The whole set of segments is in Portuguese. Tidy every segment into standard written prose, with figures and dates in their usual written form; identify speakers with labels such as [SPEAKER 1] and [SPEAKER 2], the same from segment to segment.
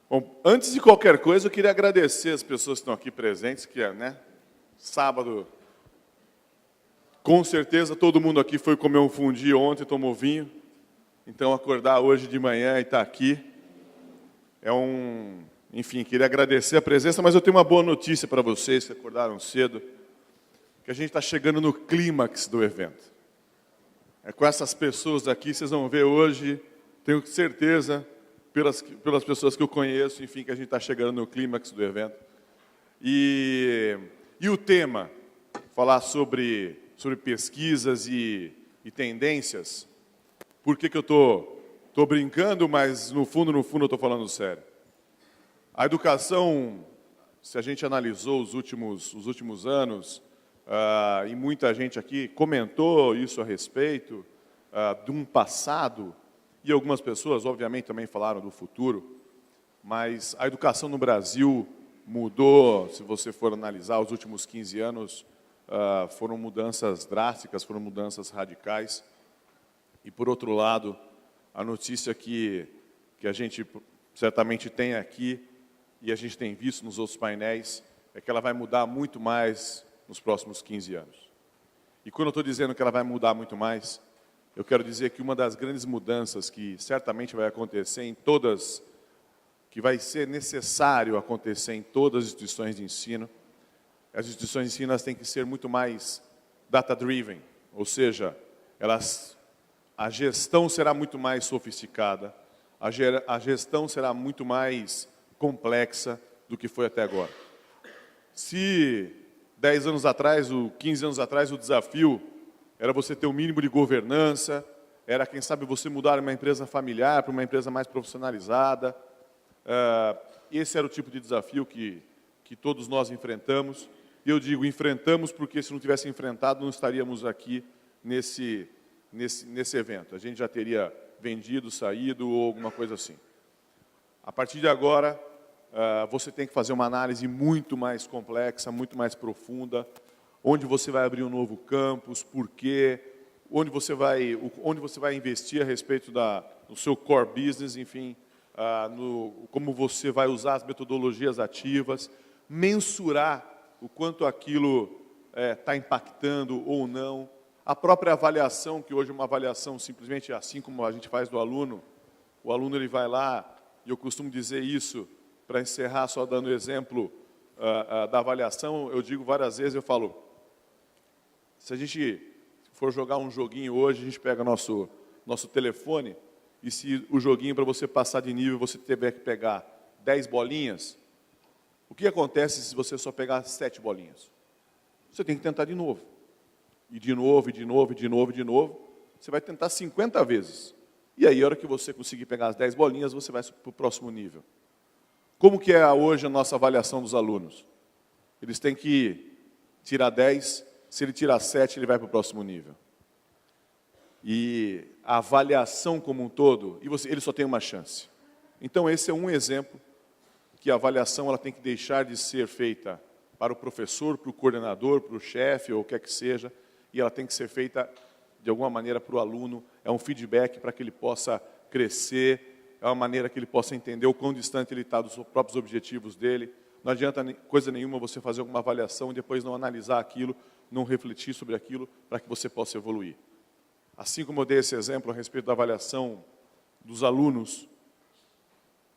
[SPEAKER 1] Bom, antes de qualquer coisa, eu queria agradecer as pessoas que estão aqui presentes, que é, né, sábado, com certeza todo mundo aqui foi comer um fundi ontem, tomou vinho, então acordar hoje de manhã e estar aqui, enfim, queria agradecer a presença, mas eu tenho uma boa notícia para vocês que acordaram cedo, que a gente está chegando no clímax do evento. É com essas pessoas aqui, vocês vão ver hoje, tenho certeza, pelas pessoas que eu conheço, enfim, que a gente está chegando no clímax do evento. E o tema, falar sobre pesquisas e tendências. Por que eu estou brincando, mas no fundo eu estou falando sério. A educação, se a gente analisou os últimos anos, e muita gente aqui comentou isso a respeito de um passado, e algumas pessoas, obviamente, também falaram do futuro, mas a educação no Brasil mudou, se você for analisar, os últimos 15 anos, foram mudanças drásticas, foram mudanças radicais. E, por outro lado, a notícia que a gente certamente tem aqui, e a gente tem visto nos outros painéis, é que ela vai mudar muito mais nos próximos 15 anos. E quando eu estou dizendo que ela vai mudar muito mais, eu quero dizer que uma das grandes mudanças que certamente vai acontecer que vai ser necessário acontecer em todas as instituições de ensino, as instituições de ensino elas têm que ser muito mais data-driven, ou seja, a gestão será muito mais sofisticada, a gestão será muito mais complexa do que foi até agora. Se 10 anos atrás, 15 anos atrás, o desafio era você ter um mínimo de governança, era, quem sabe, você mudar uma empresa familiar para uma empresa mais profissionalizada. Esse era o tipo de desafio que todos nós enfrentamos. E eu digo enfrentamos porque, se não tivesse enfrentado, não estaríamos aqui nesse evento. A gente já teria vendido, saído ou alguma coisa assim. A partir de agora, você tem que fazer uma análise muito mais complexa, muito mais profunda, onde você vai abrir um novo campus, por quê, onde você vai investir a respeito do seu core business, enfim, como você vai usar as metodologias ativas, mensurar o quanto aquilo está impactando ou não, a própria avaliação, que hoje é uma avaliação simplesmente assim como a gente faz do aluno, o aluno ele vai lá, e eu costumo dizer isso, para encerrar só dando exemplo da avaliação, eu digo várias vezes, eu falo, se a gente for jogar um joguinho hoje, a gente pega nosso telefone, e se o joguinho, para você passar de nível, você tiver que pegar 10 bolinhas, o que acontece se você só pegar 7 bolinhas? Você tem que tentar de novo. E de novo, e de novo, e de novo, e de novo. Você vai tentar 50 vezes. E aí, a hora que você conseguir pegar as 10 bolinhas, você vai para o próximo nível. Como que é hoje a nossa avaliação dos alunos? Eles têm que tirar 10, se ele tirar 7, ele vai para o próximo nível. E a avaliação como um todo, ele só tem uma chance. Então, esse é um exemplo que a avaliação ela tem que deixar de ser feita para o professor, para o coordenador, para o chefe, ou o que quer que seja, e ela tem que ser feita, de alguma maneira, para o aluno. É um feedback para que ele possa crescer, é uma maneira que ele possa entender o quão distante ele está dos próprios objetivos dele. Não adianta coisa nenhuma você fazer alguma avaliação e depois não analisar aquilo, não refletir sobre aquilo, para que você possa evoluir. Assim como eu dei esse exemplo a respeito da avaliação dos alunos,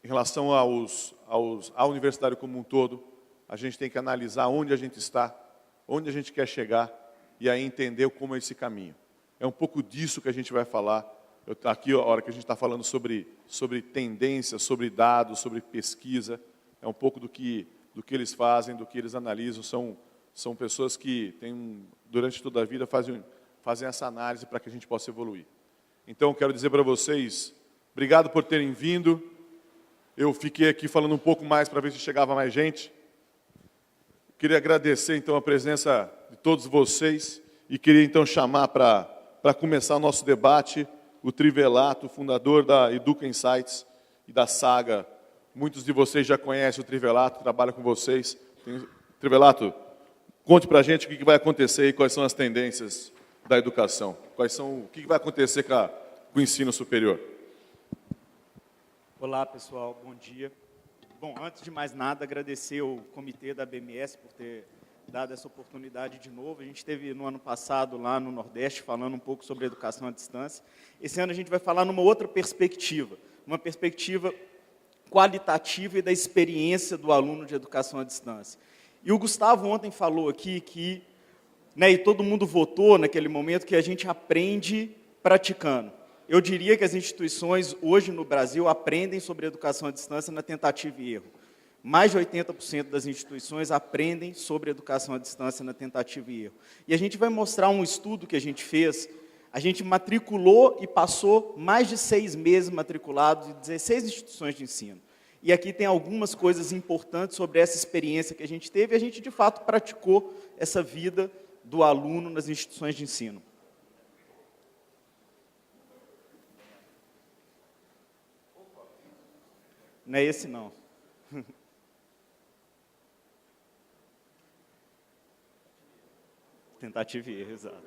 [SPEAKER 1] em relação à universidade como um todo, a gente tem que analisar onde a gente está, onde a gente quer chegar, e aí entender como é esse caminho. É um pouco disso que a gente vai falar. Aqui, a hora que a gente está falando sobre tendências, sobre dados, sobre pesquisa, é um pouco do que eles fazem, do que eles analisam. São pessoas que durante toda a vida fazem essa análise para que a gente possa evoluir. Então, eu quero dizer para vocês, obrigado por terem vindo. Eu fiquei aqui falando um pouco mais para ver se chegava mais gente. Queria agradecer, então, a presença de todos vocês e queria, então, chamar para começar o nosso debate o Trivelato, fundador da Educa Insights e da Saga. Muitos de vocês já conhecem o Trivelato, trabalham com vocês. Trivelato, conte para a gente o que vai acontecer e quais são as tendências da educação. O que vai acontecer com o ensino superior.
[SPEAKER 2] Olá, pessoal, bom dia. Bom, antes de mais nada, agradecer o comitê da BMS por ter dado essa oportunidade de novo. A gente esteve no ano passado lá no Nordeste falando um pouco sobre educação à distância. Esse ano a gente vai falar numa outra perspectiva, uma perspectiva qualitativa e da experiência do aluno de educação à distância. E o Gustavo ontem falou aqui que, e todo mundo votou naquele momento, que a gente aprende praticando. Eu diria que as instituições hoje no Brasil aprendem sobre educação à distância na tentativa e erro. Mais de 80% das instituições aprendem sobre educação à distância na tentativa e erro. E a gente vai mostrar um estudo que a gente fez. A gente matriculou e passou mais de 6 meses matriculados em 16 instituições de ensino. E aqui tem algumas coisas importantes sobre essa experiência que a gente teve, e a gente, de fato, praticou essa vida do aluno nas instituições de ensino. Não é esse, não. Tentativa e erro, exato.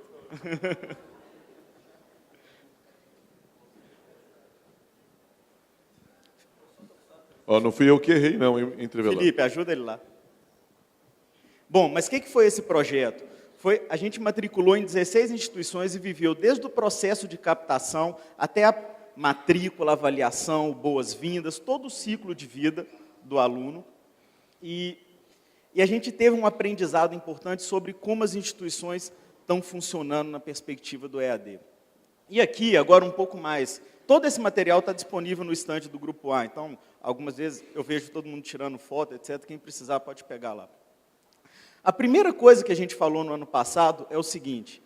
[SPEAKER 1] Não fui eu que errei, não, entrevelado.
[SPEAKER 2] Felipe, ajuda ele lá. Bom, mas o que foi esse projeto? A gente matriculou em 16 instituições e viveu desde o processo de captação até a matrícula, avaliação, boas-vindas, todo o ciclo de vida do aluno. E a gente teve um aprendizado importante sobre como as instituições estão funcionando na perspectiva do EAD. E aqui, agora um pouco mais, todo esse material está disponível no estande do Grupo A, então, algumas vezes eu vejo todo mundo tirando foto, etc., quem precisar pode pegar lá. A primeira coisa que a gente falou no ano passado é o seguinte,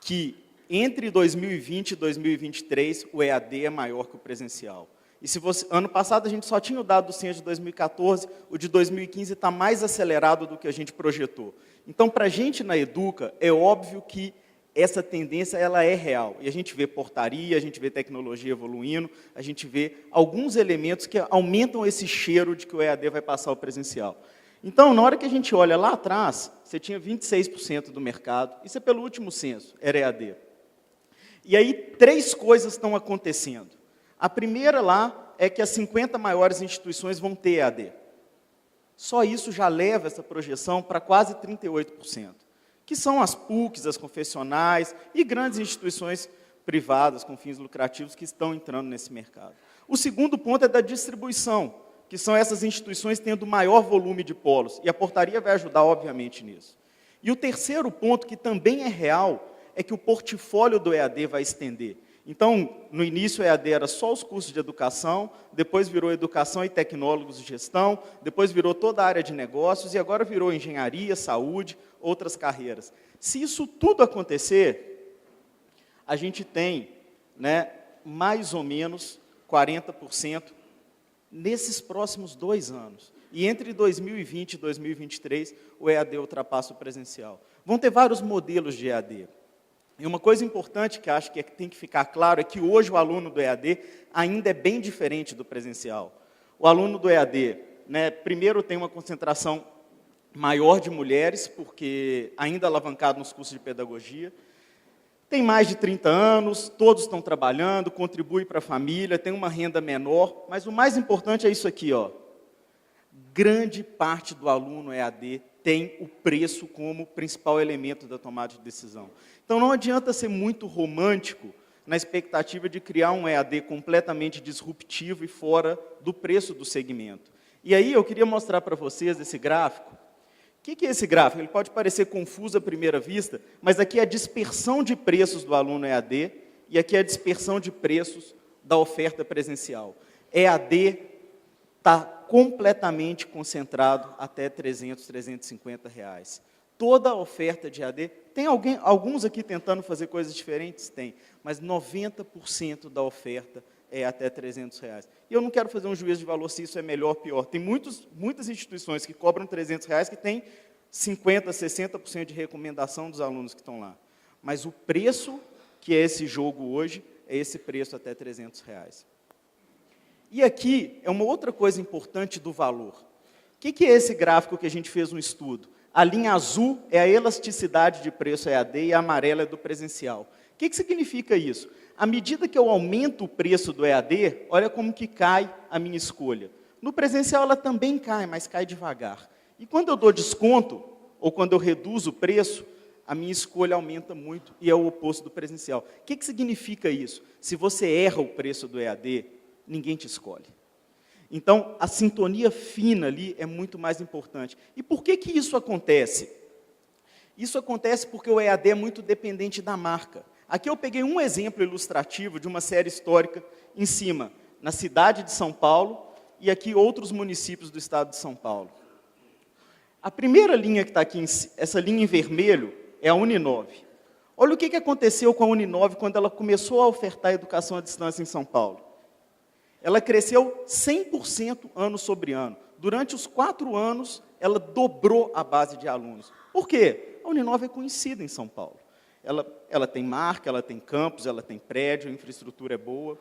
[SPEAKER 2] que entre 2020 e 2023, o EAD é maior que o presencial. E se você, ano passado a gente só tinha o dado do censo de 2014, o de 2015 está mais acelerado do que a gente projetou. Então, para a gente na Educa, é óbvio que essa tendência ela é real. E a gente vê portaria, a gente vê tecnologia evoluindo, a gente vê alguns elementos que aumentam esse cheiro de que o EAD vai passar ao presencial. Então, na hora que a gente olha lá atrás, você tinha 26% do mercado, isso é pelo último censo, era EAD. E aí, 3 coisas estão acontecendo. A primeira lá é que as 50 maiores instituições vão ter EAD. Só isso já leva essa projeção para quase 38%, que são as PUCs, as confessionais e grandes instituições privadas com fins lucrativos que estão entrando nesse mercado. O segundo ponto é da distribuição, que são essas instituições tendo maior volume de polos, e a portaria vai ajudar, obviamente, nisso. E o terceiro ponto, que também é real, é que o portfólio do EAD vai estender. Então, no início, o EAD era só os cursos de educação, depois virou educação e tecnólogos de gestão, depois virou toda a área de negócios, e agora virou engenharia, saúde, outras carreiras. Se isso tudo acontecer, a gente tem, mais ou menos 40% nesses próximos 2 anos. E entre 2020 e 2023, o EAD ultrapassa o presencial. Vão ter vários modelos de EAD. E uma coisa importante que acho que tem que ficar claro é que hoje o aluno do EAD ainda é bem diferente do presencial. O aluno do EAD, primeiro tem uma concentração maior de mulheres, porque ainda alavancado nos cursos de pedagogia, tem mais de 30 anos, todos estão trabalhando, contribuem para a família, tem uma renda menor, mas o mais importante é isso aqui, grande parte do aluno EAD tem o preço como principal elemento da tomada de decisão. Então, não adianta ser muito romântico na expectativa de criar um EAD completamente disruptivo e fora do preço do segmento. E aí, eu queria mostrar para vocês esse gráfico. O que é esse gráfico? Ele pode parecer confuso à primeira vista, mas aqui é a dispersão de preços do aluno EAD e aqui é a dispersão de preços da oferta presencial. EAD está completamente concentrado até R$ 300, R$ 350. Toda a oferta de EAD, tem alguns aqui tentando fazer coisas diferentes? Tem, mas 90% da oferta é até R$ 300. E eu não quero fazer um juízo de valor se isso é melhor ou pior. Tem muitas instituições que cobram R$ 300 que têm 50%, 60% de recomendação dos alunos que estão lá. Mas o preço que é esse jogo hoje é esse preço até R$ 300. E aqui é uma outra coisa importante do valor. O que é esse gráfico que a gente fez um estudo? A linha azul é a elasticidade de preço EAD e a amarela é do presencial. O que significa isso? À medida que eu aumento o preço do EAD, olha como que cai a minha escolha. No presencial ela também cai, mas cai devagar. E quando eu dou desconto, ou quando eu reduzo o preço, a minha escolha aumenta muito e é o oposto do presencial. O que significa isso? Se você erra o preço do EAD, ninguém te escolhe. Então, a sintonia fina ali é muito mais importante. E por que isso acontece? Isso acontece porque o EAD é muito dependente da marca. Aqui eu peguei um exemplo ilustrativo de uma série histórica em cima, na cidade de São Paulo, e aqui outros municípios do estado de São Paulo. A primeira linha que está aqui, essa linha em vermelho, é a Uninove. Olha o que aconteceu com a Uninove quando ela começou a ofertar educação à distância em São Paulo. Ela cresceu 100% ano sobre ano. Durante os 4 anos, ela dobrou a base de alunos. Por quê? A Uninove é conhecida em São Paulo. Ela tem marca, ela tem campus, ela tem prédio, a infraestrutura é boa.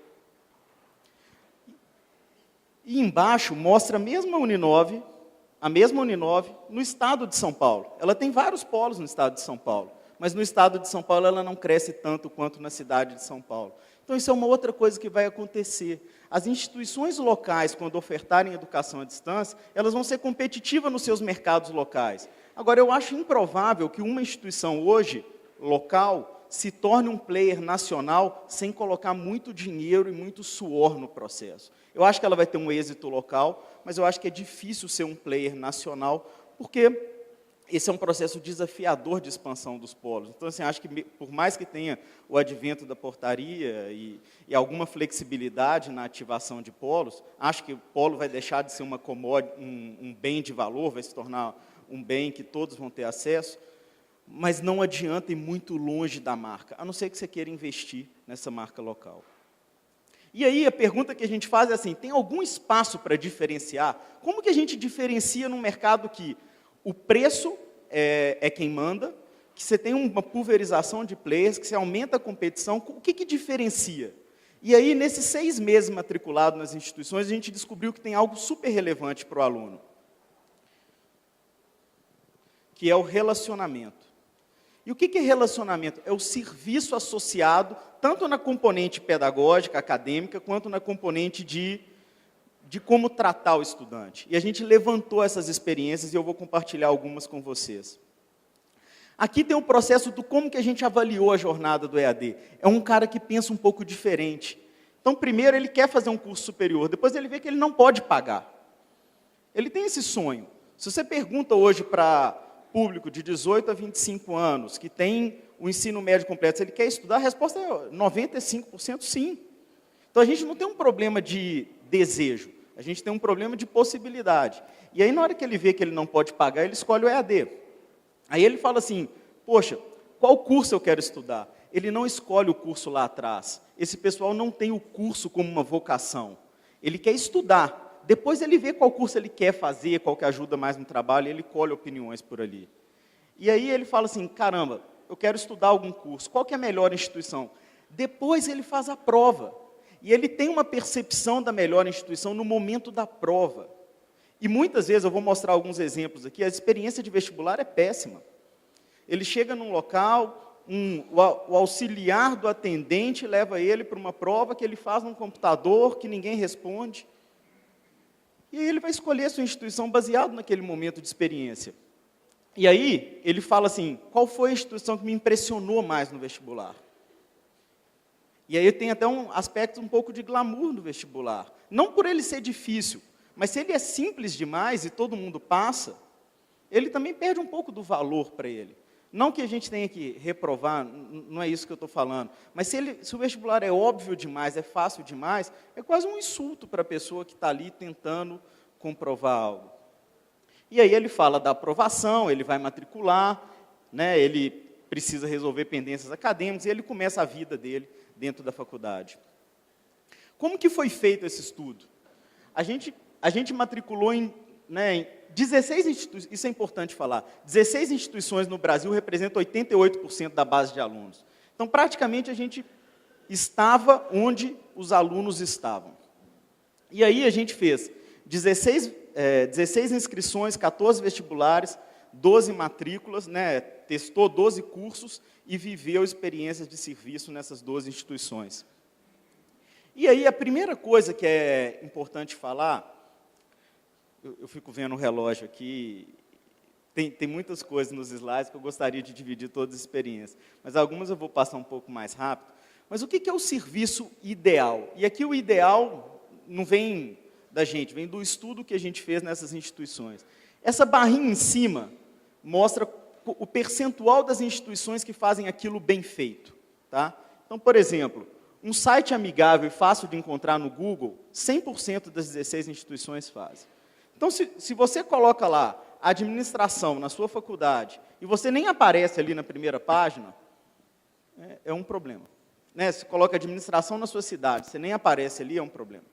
[SPEAKER 2] E embaixo mostra a mesma Uninove no estado de São Paulo. Ela tem vários polos no estado de São Paulo, mas no estado de São Paulo ela não cresce tanto quanto na cidade de São Paulo. Então isso é uma outra coisa que vai acontecer. As instituições locais, quando ofertarem educação à distância, elas vão ser competitivas nos seus mercados locais. Agora, eu acho improvável que uma instituição hoje, local, se torne um player nacional sem colocar muito dinheiro e muito suor no processo. Eu acho que ela vai ter um êxito local, mas eu acho que é difícil ser um player nacional, porque esse é um processo desafiador de expansão dos polos. Então, assim, acho que, por mais que tenha o advento da portaria e alguma flexibilidade na ativação de polos, acho que o polo vai deixar de ser uma um bem de valor, vai se tornar um bem que todos vão ter acesso, mas não adianta ir muito longe da marca, a não ser que você queira investir nessa marca local. E aí, a pergunta que a gente faz é assim, tem algum espaço para diferenciar? Como que a gente diferencia num mercado que o preço é quem manda, que você tem uma pulverização de players, que você aumenta a competição, o que diferencia? E aí, nesses 6 meses matriculado nas instituições, a gente descobriu que tem algo super relevante para o aluno, que é o relacionamento. E o que é relacionamento? É o serviço associado, tanto na componente pedagógica, acadêmica, quanto na componente de como tratar o estudante. E a gente levantou essas experiências e eu vou compartilhar algumas com vocês. Aqui tem o processo do como que a gente avaliou a jornada do EAD. É um cara que pensa um pouco diferente. Então, primeiro, ele quer fazer um curso superior, depois ele vê que ele não pode pagar. Ele tem esse sonho. Se você pergunta hoje para público de 18 a 25 anos, que tem o ensino médio completo, se ele quer estudar, a resposta é 95% sim. Então, a gente não tem um problema de desejo, a gente tem um problema de possibilidade. E aí, na hora que ele vê que ele não pode pagar, ele escolhe o EAD. Aí ele fala assim, poxa, qual curso eu quero estudar? Ele não escolhe o curso lá atrás. Esse pessoal não tem o curso como uma vocação. Ele quer estudar. Depois ele vê qual curso ele quer fazer, qual que ajuda mais no trabalho, e ele colhe opiniões por ali. E aí ele fala assim, caramba, eu quero estudar algum curso, qual que é a melhor instituição? Depois ele faz a prova. E ele tem uma percepção da melhor instituição no momento da prova. E muitas vezes, eu vou mostrar alguns exemplos aqui, a experiência de vestibular é péssima. Ele chega num local, o auxiliar do atendente leva ele para uma prova que ele faz num computador, que ninguém responde. E aí ele vai escolher a sua instituição baseado naquele momento de experiência. E aí, ele fala assim, qual foi a instituição que me impressionou mais no vestibular? E aí tem até um aspecto um pouco de glamour no vestibular. Não por ele ser difícil, mas se ele é simples demais e todo mundo passa, ele também perde um pouco do valor para ele. Não que a gente tenha que reprovar, não é isso que eu estou falando, mas se o vestibular é óbvio demais, é fácil demais, é quase um insulto para a pessoa que está ali tentando comprovar algo. E aí ele fala da aprovação, ele vai matricular, né, ele precisa resolver pendências acadêmicas, e ele começa a vida dele dentro da faculdade. Como que foi feito esse estudo? A gente matriculou em 16 instituições, isso é importante falar, 16 instituições no Brasil representam 88% da base de alunos. Então, praticamente, a gente estava onde os alunos estavam. E aí a gente fez 16 inscrições, 14 vestibulares, 12 matrículas, né, testou 12 cursos e viveu experiências de serviço nessas 12 instituições. E aí, a primeira coisa que é importante falar eu fico vendo o relógio aqui, tem muitas coisas nos slides que eu gostaria de dividir todas as experiências, mas algumas eu vou passar um pouco mais rápido. Mas o que é o serviço ideal? E aqui o ideal não vem da gente, vem do estudo que a gente fez nessas instituições. Essa barrinha em cima mostra o percentual das instituições que fazem aquilo bem feito. Tá? Então, por exemplo, um site amigável e fácil de encontrar no Google, 100% das 16 instituições fazem. Então, se você coloca lá administração na sua faculdade e você nem aparece ali na primeira página, é um problema. Né? Se coloca administração na sua cidade, você nem aparece ali, é um problema.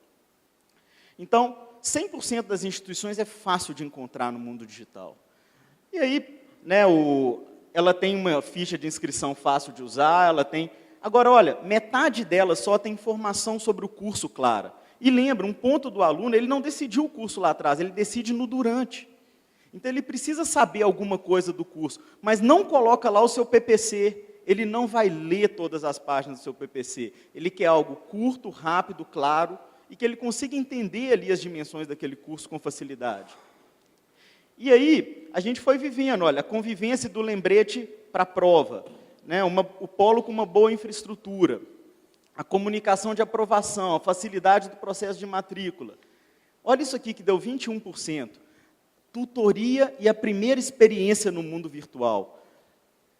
[SPEAKER 2] Então, 100% das instituições é fácil de encontrar no mundo digital. E aí, né, ela tem uma ficha de inscrição fácil de usar, ela tem... Agora, olha, metade dela só tem informação sobre o curso clara. E lembra, um ponto do aluno, ele não decidiu o curso lá atrás, ele decide no durante. Então, ele precisa saber alguma coisa do curso, mas não coloca lá o seu PPC, ele não vai ler todas as páginas do seu PPC. Ele quer algo curto, rápido, claro, e que ele consiga entender ali as dimensões daquele curso com facilidade. E aí, a gente foi vivendo, olha, a convivência do lembrete para a prova, né, o polo com uma boa infraestrutura, a comunicação de aprovação, a facilidade do processo de matrícula. Olha isso aqui que deu 21%. Tutoria e a primeira experiência no mundo virtual.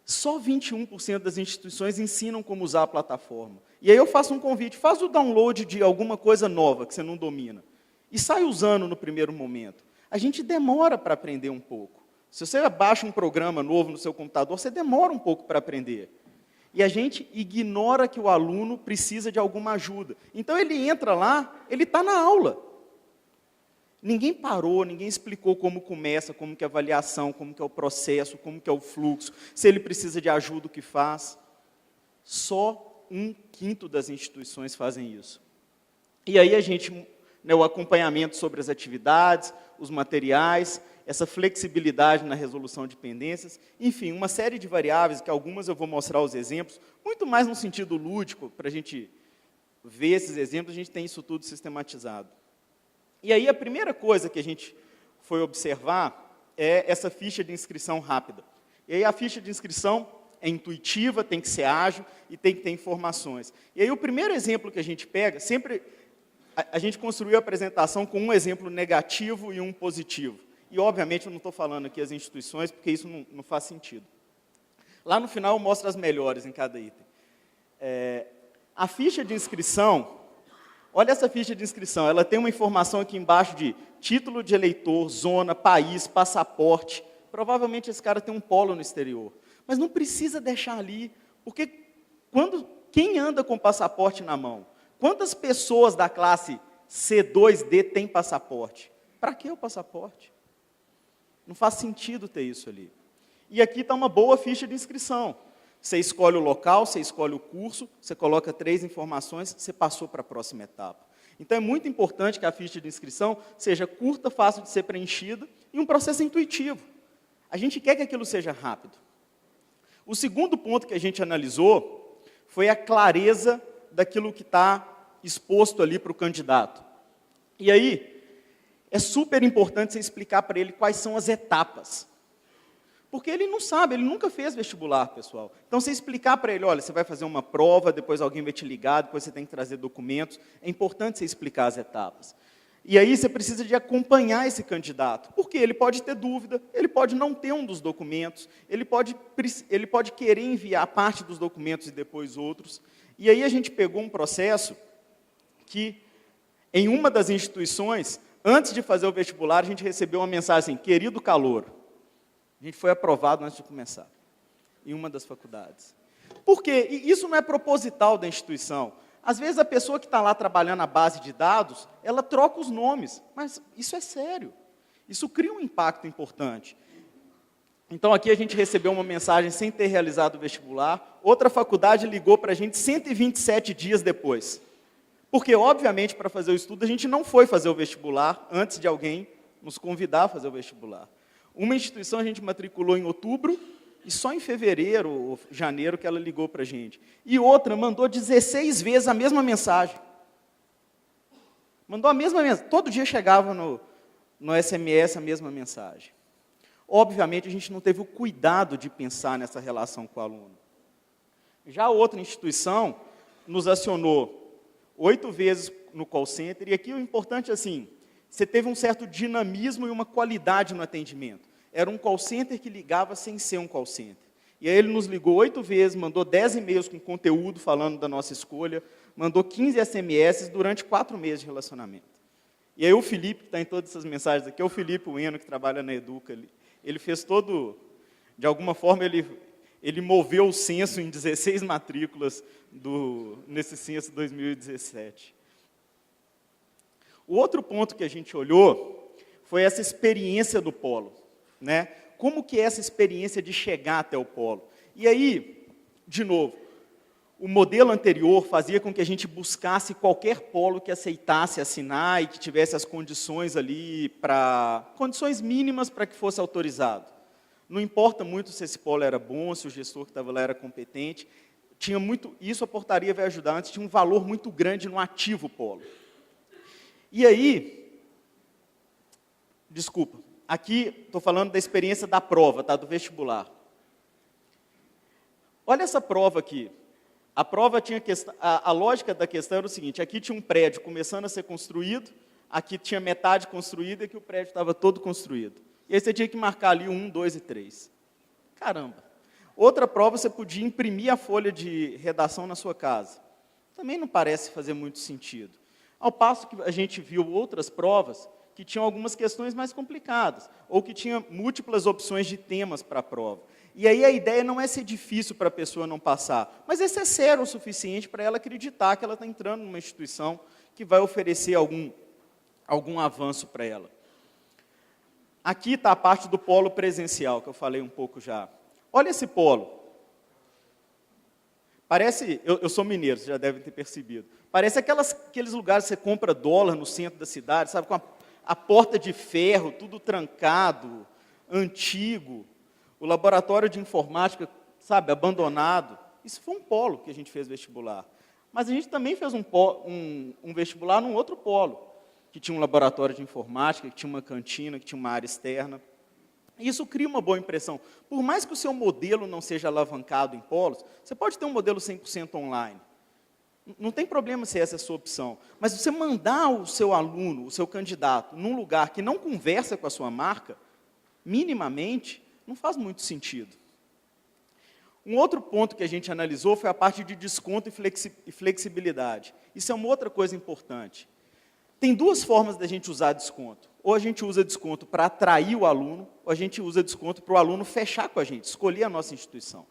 [SPEAKER 2] Só 21% das instituições ensinam como usar a plataforma. E aí eu faço um convite, faz o download de alguma coisa nova que você não domina. E sai usando no primeiro momento. A gente demora para aprender um pouco. Se você baixa um programa novo no seu computador, você demora um pouco para aprender. E a gente ignora que o aluno precisa de alguma ajuda. Então ele entra lá, ele está na aula. Ninguém parou, ninguém explicou como começa, como que é a avaliação, como que é o processo, como que é o fluxo, se ele precisa de ajuda, o que faz. Só 1/5 das instituições fazem isso. E aí a gente, né, o acompanhamento sobre as atividades, os materiais, essa flexibilidade na resolução de pendências, enfim, uma série de variáveis, que algumas eu vou mostrar os exemplos, muito mais no sentido lúdico, para a gente ver esses exemplos, a gente tem isso tudo sistematizado. E aí a primeira coisa que a gente foi observar é essa ficha de inscrição rápida. E aí a ficha de inscrição é intuitiva, tem que ser ágil e tem que ter informações. E aí o primeiro exemplo que a gente pega, sempre a gente construiu a apresentação com um exemplo negativo e um positivo. E obviamente eu não estou falando aqui as instituições, porque isso não faz sentido. Lá no final eu mostro as melhores em cada item. A ficha de inscrição... Olha essa ficha de inscrição, ela tem uma informação aqui embaixo de título de eleitor, zona, país, passaporte. Provavelmente esse cara tem um polo no exterior. Mas não precisa deixar ali, porque quem anda com passaporte na mão? Quantas pessoas da classe C2D têm passaporte? Para que o passaporte? Não faz sentido ter isso ali. E aqui está uma boa ficha de inscrição. Você escolhe o local, você escolhe o curso, você coloca 3 informações, você passou para a próxima etapa. Então, é muito importante que a ficha de inscrição seja curta, fácil de ser preenchida e um processo intuitivo. A gente quer que aquilo seja rápido. O segundo ponto que a gente analisou foi a clareza daquilo que está exposto ali para o candidato. E aí, é super importante você explicar para ele quais são as etapas. Porque ele não sabe, ele nunca fez vestibular, pessoal. Então, você explicar para ele, olha, você vai fazer uma prova, depois alguém vai te ligar, depois você tem que trazer documentos. É importante você explicar as etapas. E aí, você precisa de acompanhar esse candidato. Porque ele pode ter dúvida, ele pode não ter um dos documentos, ele pode querer enviar parte dos documentos e depois outros. E aí, a gente pegou um processo que, em uma das instituições, antes de fazer o vestibular, a gente recebeu uma mensagem assim, querido calouro, a gente foi aprovado antes de começar, em uma das faculdades. Por quê? E isso não é proposital da instituição. Às vezes a pessoa que está lá trabalhando na base de dados, ela troca os nomes, mas isso é sério. Isso cria um impacto importante. Então aqui a gente recebeu uma mensagem sem ter realizado o vestibular, outra faculdade ligou para a gente 127 dias depois. Porque, obviamente, para fazer o estudo, a gente não foi fazer o vestibular antes de alguém nos convidar a fazer o vestibular. Uma instituição a gente matriculou em outubro, e só em fevereiro ou janeiro que ela ligou para a gente. E outra mandou 16 vezes a mesma mensagem. Mandou a mesma mensagem. Todo dia chegava no SMS a mesma mensagem. Obviamente, a gente não teve o cuidado de pensar nessa relação com o aluno. Já outra instituição nos acionou 8 vezes no call center, e aqui o importante é assim, você teve um certo dinamismo e uma qualidade no atendimento. Era um call center que ligava sem ser um call center. E aí ele nos ligou 8 vezes, mandou 10 e-mails com conteúdo falando da nossa escolha, mandou 15 SMS durante 4 meses de relacionamento. E aí o Felipe, que está em todas essas mensagens aqui, é o Felipe Ueno, que trabalha na Educa, ele fez todo, de alguma forma, ele moveu o censo em 16 matrículas nesse censo 2017. O outro ponto que a gente olhou foi essa experiência do polo, né? Como que é essa experiência de chegar até o polo? E aí, de novo, o modelo anterior fazia com que a gente buscasse qualquer polo que aceitasse assinar e que tivesse as condições ali condições mínimas para que fosse autorizado. Não importa muito se esse polo era bom, se o gestor que estava lá era competente, isso a portaria vai ajudar, antes tinha um valor muito grande no ativo polo. E aí, desculpa, aqui estou falando da experiência da prova, tá, do vestibular. Olha essa prova aqui. A prova tinha a lógica da questão era o seguinte, aqui tinha um prédio começando a ser construído, aqui tinha metade construída e aqui o prédio estava todo construído. E aí você tinha que marcar ali 1, 2 e 3. Caramba. Outra prova, você podia imprimir a folha de redação na sua casa. Também não parece fazer muito sentido. Ao passo que a gente viu outras provas que tinham algumas questões mais complicadas, ou que tinham múltiplas opções de temas para a prova. E aí a ideia não é ser difícil para a pessoa não passar, mas é ser sério o suficiente para ela acreditar que ela está entrando numa instituição que vai oferecer algum avanço para ela. Aqui está a parte do polo presencial, que eu falei um pouco já. Olha esse polo. Parece, eu sou mineiro, vocês já devem ter percebido. Parece aqueles lugares que você compra dólar no centro da cidade, sabe, com a porta de ferro, tudo trancado, antigo. O laboratório de informática, sabe, abandonado. Isso foi um polo que a gente fez vestibular. Mas a gente também fez um vestibular num outro polo, que tinha um laboratório de informática, que tinha uma cantina, que tinha uma área externa. Isso cria uma boa impressão. Por mais que o seu modelo não seja alavancado em polos, você pode ter um modelo 100% online. Não tem problema se essa é a sua opção. Mas você mandar o seu aluno, o seu candidato, num lugar que não conversa com a sua marca, minimamente, não faz muito sentido. Um outro ponto que a gente analisou foi a parte de desconto e flexibilidade. Isso é uma outra coisa importante. Tem 2 formas da gente usar desconto. Ou a gente usa desconto para atrair o aluno, ou a gente usa desconto para o aluno fechar com a gente, escolher a nossa instituição.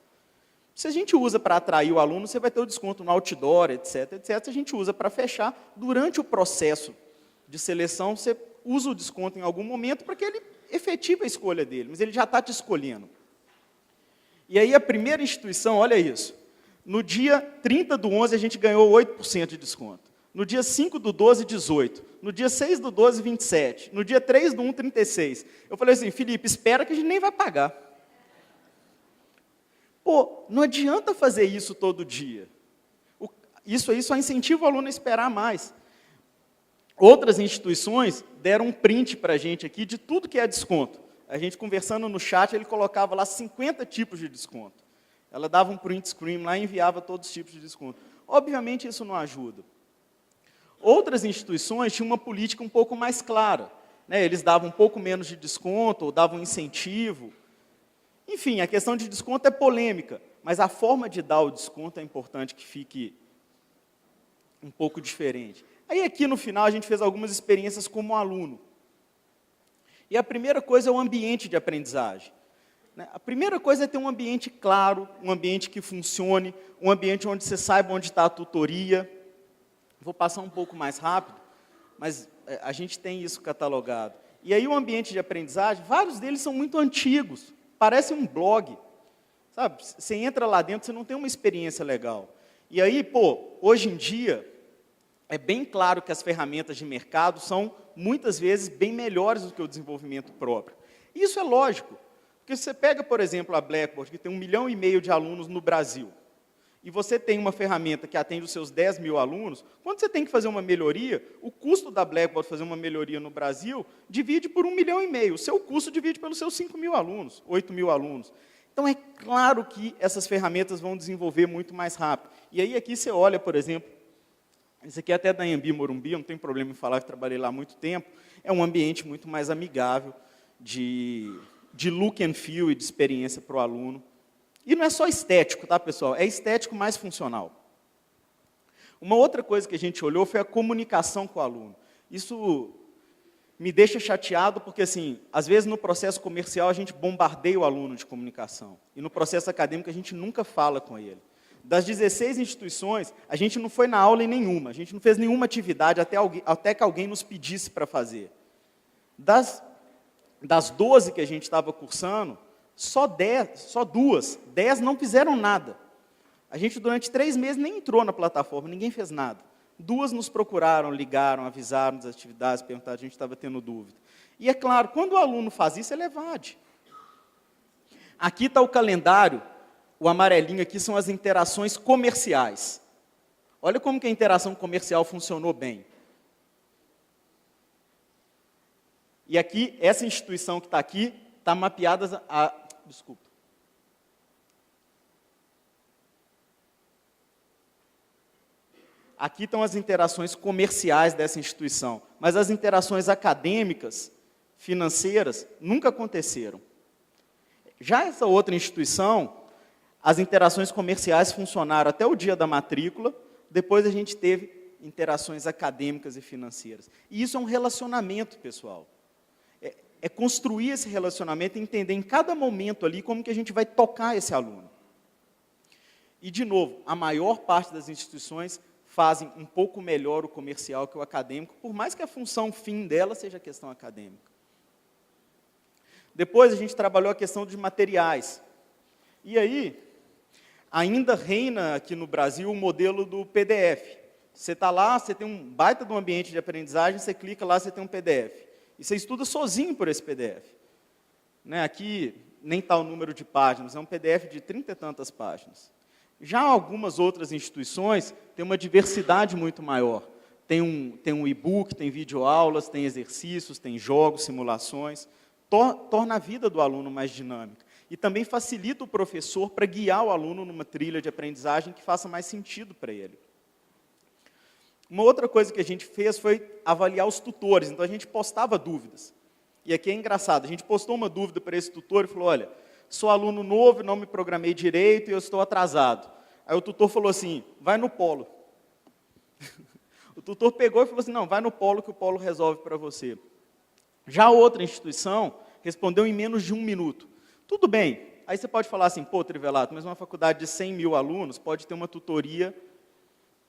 [SPEAKER 2] Se a gente usa para atrair o aluno, você vai ter o desconto no outdoor, etc, etc. Se a gente usa para fechar, durante o processo de seleção, você usa o desconto em algum momento para que ele efetive a escolha dele, mas ele já está te escolhendo. E aí a primeira instituição, olha isso, no dia 30/11 a gente ganhou 8% de desconto, no dia 5/12, 18%, no dia 6/12, 27%, no dia 3/1, 36%. Eu falei assim, Felipe, espera que a gente nem vai pagar. Pô, não adianta fazer isso todo dia. Isso aí só incentiva o aluno a esperar mais. Outras instituições deram um print para a gente aqui de tudo que é desconto. A gente conversando no chat, ele colocava lá 50 tipos de desconto. Ela dava um print screen lá e enviava todos os tipos de desconto. Obviamente isso não ajuda. Outras instituições tinham uma política um pouco mais clara, né? Eles davam um pouco menos de desconto, ou davam incentivo. Enfim, a questão de desconto é polêmica, mas a forma de dar o desconto é importante que fique um pouco diferente. Aí aqui no final a gente fez algumas experiências como aluno. E a primeira coisa é o ambiente de aprendizagem. A primeira coisa é ter um ambiente claro, um ambiente que funcione, um ambiente onde você saiba onde está a tutoria. Vou passar um pouco mais rápido, mas a gente tem isso catalogado. E aí o ambiente de aprendizagem, vários deles são muito antigos, parece um blog. Sabe? Você entra lá dentro, você não tem uma experiência legal. E aí, hoje em dia, é bem claro que as ferramentas de mercado são, muitas vezes, bem melhores do que o desenvolvimento próprio. Isso é lógico, porque se você pega, por exemplo, a Blackboard, que tem 1,5 milhão de alunos no Brasil, e você tem uma ferramenta que atende os seus 10 mil alunos, quando você tem que fazer uma melhoria, o custo da Blackboard fazer uma melhoria no Brasil divide por 1,5 milhão. O seu custo divide pelos seus 5 mil alunos, 8 mil alunos. Então, é claro que essas ferramentas vão desenvolver muito mais rápido. E aí, aqui você olha, por exemplo, esse aqui é até da Anhembi Morumbi, eu não tenho problema em falar que trabalhei lá há muito tempo, é um ambiente muito mais amigável de look and feel e de experiência para o aluno. E não é só estético, tá, pessoal? É estético mais funcional. Uma outra coisa que a gente olhou foi a comunicação com o aluno. Isso me deixa chateado porque, assim, às vezes no processo comercial a gente bombardeia o aluno de comunicação. E no processo acadêmico a gente nunca fala com ele. Das 16 instituições, a gente não foi na aula em nenhuma. A gente não fez nenhuma atividade até que alguém nos pedisse para fazer. Das 12 que a gente estava cursando, só 2, 10 não fizeram nada. A gente, durante 3 meses, nem entrou na plataforma, ninguém fez nada. 2 nos procuraram, ligaram, avisaram das atividades, perguntaram, a gente estava tendo dúvida. E é claro, quando o aluno faz isso, ele evade. Aqui está o calendário, o amarelinho aqui são as interações comerciais. Olha como que a interação comercial funcionou bem. E aqui, essa instituição que está aqui, está mapeada desculpa. Aqui estão as interações comerciais dessa instituição, mas as interações acadêmicas, financeiras, nunca aconteceram. Já essa outra instituição, as interações comerciais funcionaram até o dia da matrícula, depois a gente teve interações acadêmicas e financeiras. E isso é um relacionamento, pessoal. É construir esse relacionamento e entender em cada momento ali como que a gente vai tocar esse aluno. E, de novo, a maior parte das instituições fazem um pouco melhor o comercial que o acadêmico, por mais que a função fim dela seja a questão acadêmica. Depois a gente trabalhou a questão de materiais. E aí, ainda reina aqui no Brasil o modelo do PDF. Você está lá, você tem um baita de um ambiente de aprendizagem, você clica lá, você tem um PDF. E você estuda sozinho por esse PDF. Né? Aqui nem está o número de páginas, é um PDF de 30 e tantas páginas. Já algumas outras instituições têm uma diversidade muito maior. Tem um e-book, tem videoaulas, tem exercícios, tem jogos, simulações. Torna a vida do aluno mais dinâmica. E também facilita o professor para guiar o aluno numa trilha de aprendizagem que faça mais sentido para ele. Uma outra coisa que a gente fez foi avaliar os tutores. Então, a gente postava dúvidas. E aqui é engraçado, a gente postou uma dúvida para esse tutor e falou, olha, sou aluno novo, não me programei direito e eu estou atrasado. Aí o tutor falou assim, vai no Polo. O tutor pegou e falou assim, não, vai no Polo que o Polo resolve para você. Já a outra instituição respondeu em menos de 1 minuto. Tudo bem, aí você pode falar assim, pô, Trivelato, mas uma faculdade de 100 mil alunos pode ter uma tutoria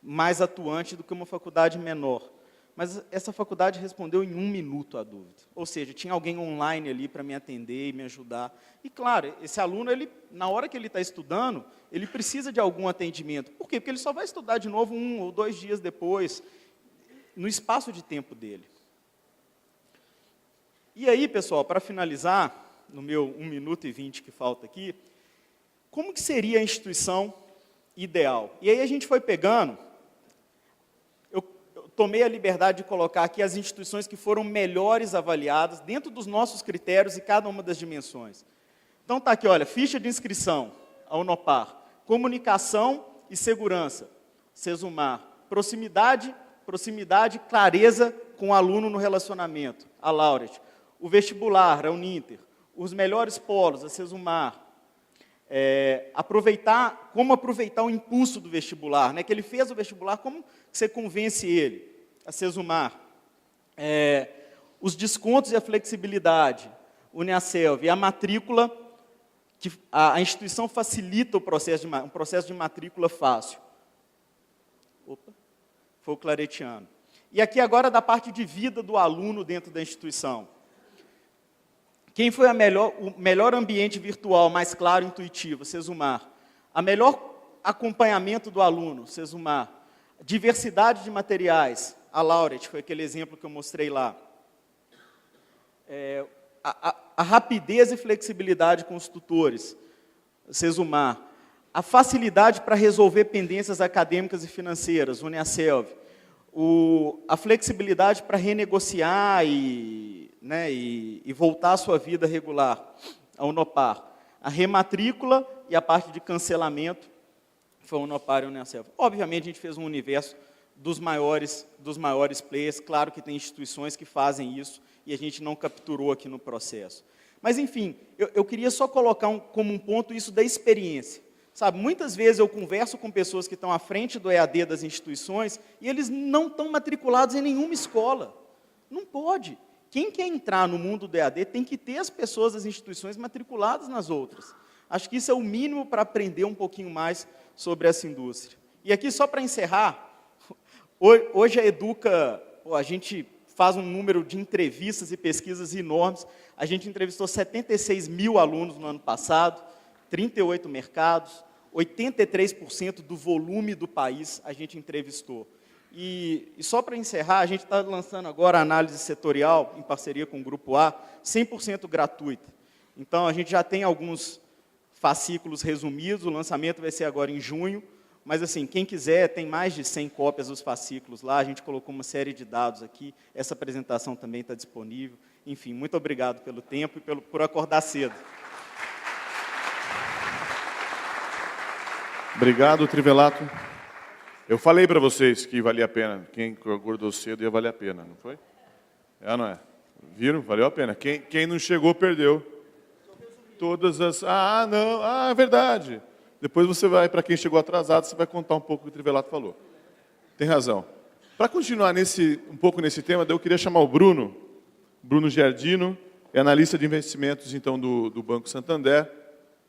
[SPEAKER 2] mais atuante do que uma faculdade menor. Mas essa faculdade respondeu em 1 minuto a dúvida. Ou seja, tinha alguém online ali para me atender e me ajudar. E, claro, esse aluno, na hora que ele está estudando, ele precisa de algum atendimento. Por quê? Porque ele só vai estudar de novo 1 ou 2 dias depois, no espaço de tempo dele. E aí, pessoal, para finalizar, no meu 1 minuto e 20 que falta aqui, como que seria a instituição ideal? E aí a gente foi pegando, eu tomei a liberdade de colocar aqui as instituições que foram melhores avaliadas dentro dos nossos critérios e cada uma das dimensões. Então está aqui, olha, ficha de inscrição, a Unopar, comunicação e segurança, Sesumar, proximidade, clareza com o aluno no relacionamento, a Laureate, o vestibular, a Uninter, os melhores polos, a Sesumar, como aproveitar o impulso do vestibular, né? Que ele fez o vestibular, como você convence ele, a Sesumar, os descontos e a flexibilidade, Uniaselv, e a matrícula, que a instituição facilita um processo de matrícula fácil. Opa, foi o claretiano. E aqui agora da parte de vida do aluno dentro da instituição. Quem foi o melhor ambiente virtual, mais claro e intuitivo? Sesumar. A melhor acompanhamento do aluno? Sesumar. Diversidade de materiais? A Laureate, foi aquele exemplo que eu mostrei lá. A rapidez e flexibilidade com os tutores? Sesumar. A facilidade para resolver pendências acadêmicas e financeiras, Uniaselv. A flexibilidade para renegociar e voltar à sua vida regular, a Unopar. A rematrícula e a parte de cancelamento foi a Unopar e a Uniaselv. Obviamente, a gente fez um universo dos maiores players. Claro que tem instituições que fazem isso e a gente não capturou aqui no processo. Mas, enfim, eu queria só colocar como um ponto isso da experiência. Sabe, muitas vezes eu converso com pessoas que estão à frente do EAD das instituições e eles não estão matriculados em nenhuma escola. Não pode. Quem quer entrar no mundo do EAD tem que ter as pessoas das instituições matriculadas nas outras. Acho que isso é o mínimo para aprender um pouquinho mais sobre essa indústria. E aqui, só para encerrar, hoje a Educa, a gente faz um número de entrevistas e pesquisas enormes. A gente entrevistou 76 mil alunos no ano passado, 38 mercados, 83% do volume do país a gente entrevistou. E só para encerrar, a gente está lançando agora a análise setorial, em parceria com o Grupo A, 100% gratuita. Então, a gente já tem alguns fascículos resumidos, o lançamento vai ser agora em junho, mas, assim, quem quiser, tem mais de 100 cópias dos fascículos lá, a gente colocou uma série de dados aqui, essa apresentação também está disponível. Enfim, muito obrigado pelo tempo e por acordar cedo.
[SPEAKER 1] Obrigado, Trivelato. Eu falei para vocês que valia a pena. Quem acordou cedo ia valer a pena, não foi? É ou não é? Viram? Valeu a pena. Quem não chegou, perdeu. Todas as... é verdade. Depois você vai, para quem chegou atrasado, você vai contar um pouco o que o Trivelato falou. Tem razão. Para continuar um pouco nesse tema, eu queria chamar o Bruno Giardino, é analista de investimentos então, do Banco Santander,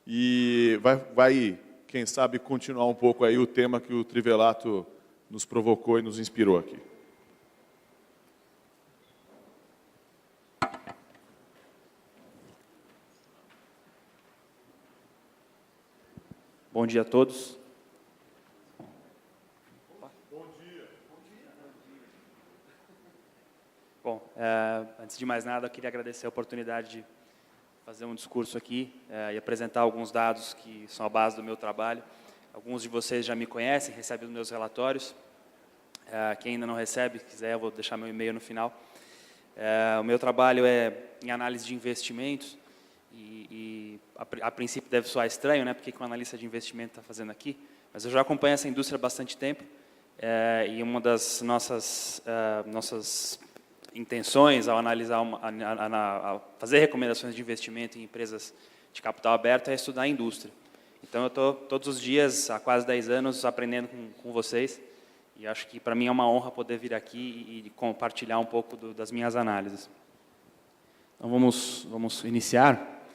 [SPEAKER 1] e vai, quem sabe, continuar um pouco aí o tema que o Trivelato nos provocou e nos inspirou aqui.
[SPEAKER 3] Bom dia a todos.
[SPEAKER 1] Bom dia.
[SPEAKER 3] Bom, antes de mais nada, eu queria agradecer a oportunidade de fazer um discurso aqui e apresentar alguns dados que são a base do meu trabalho. Alguns de vocês já me conhecem, recebem os meus relatórios. Quem ainda não recebe, quiser, eu vou deixar meu e-mail no final. O meu trabalho é em análise de investimentos e a princípio deve soar estranho, né? Porque que um analista de investimento está fazendo aqui? Mas eu já acompanho essa indústria há bastante tempo e uma das nossas intenções ao analisar, a fazer recomendações de investimento em empresas de capital aberto é estudar a indústria. Então, eu estou todos os dias, há quase 10 anos, aprendendo com vocês, e acho que para mim é uma honra poder vir aqui e compartilhar um pouco das minhas análises. Então, vamos iniciar.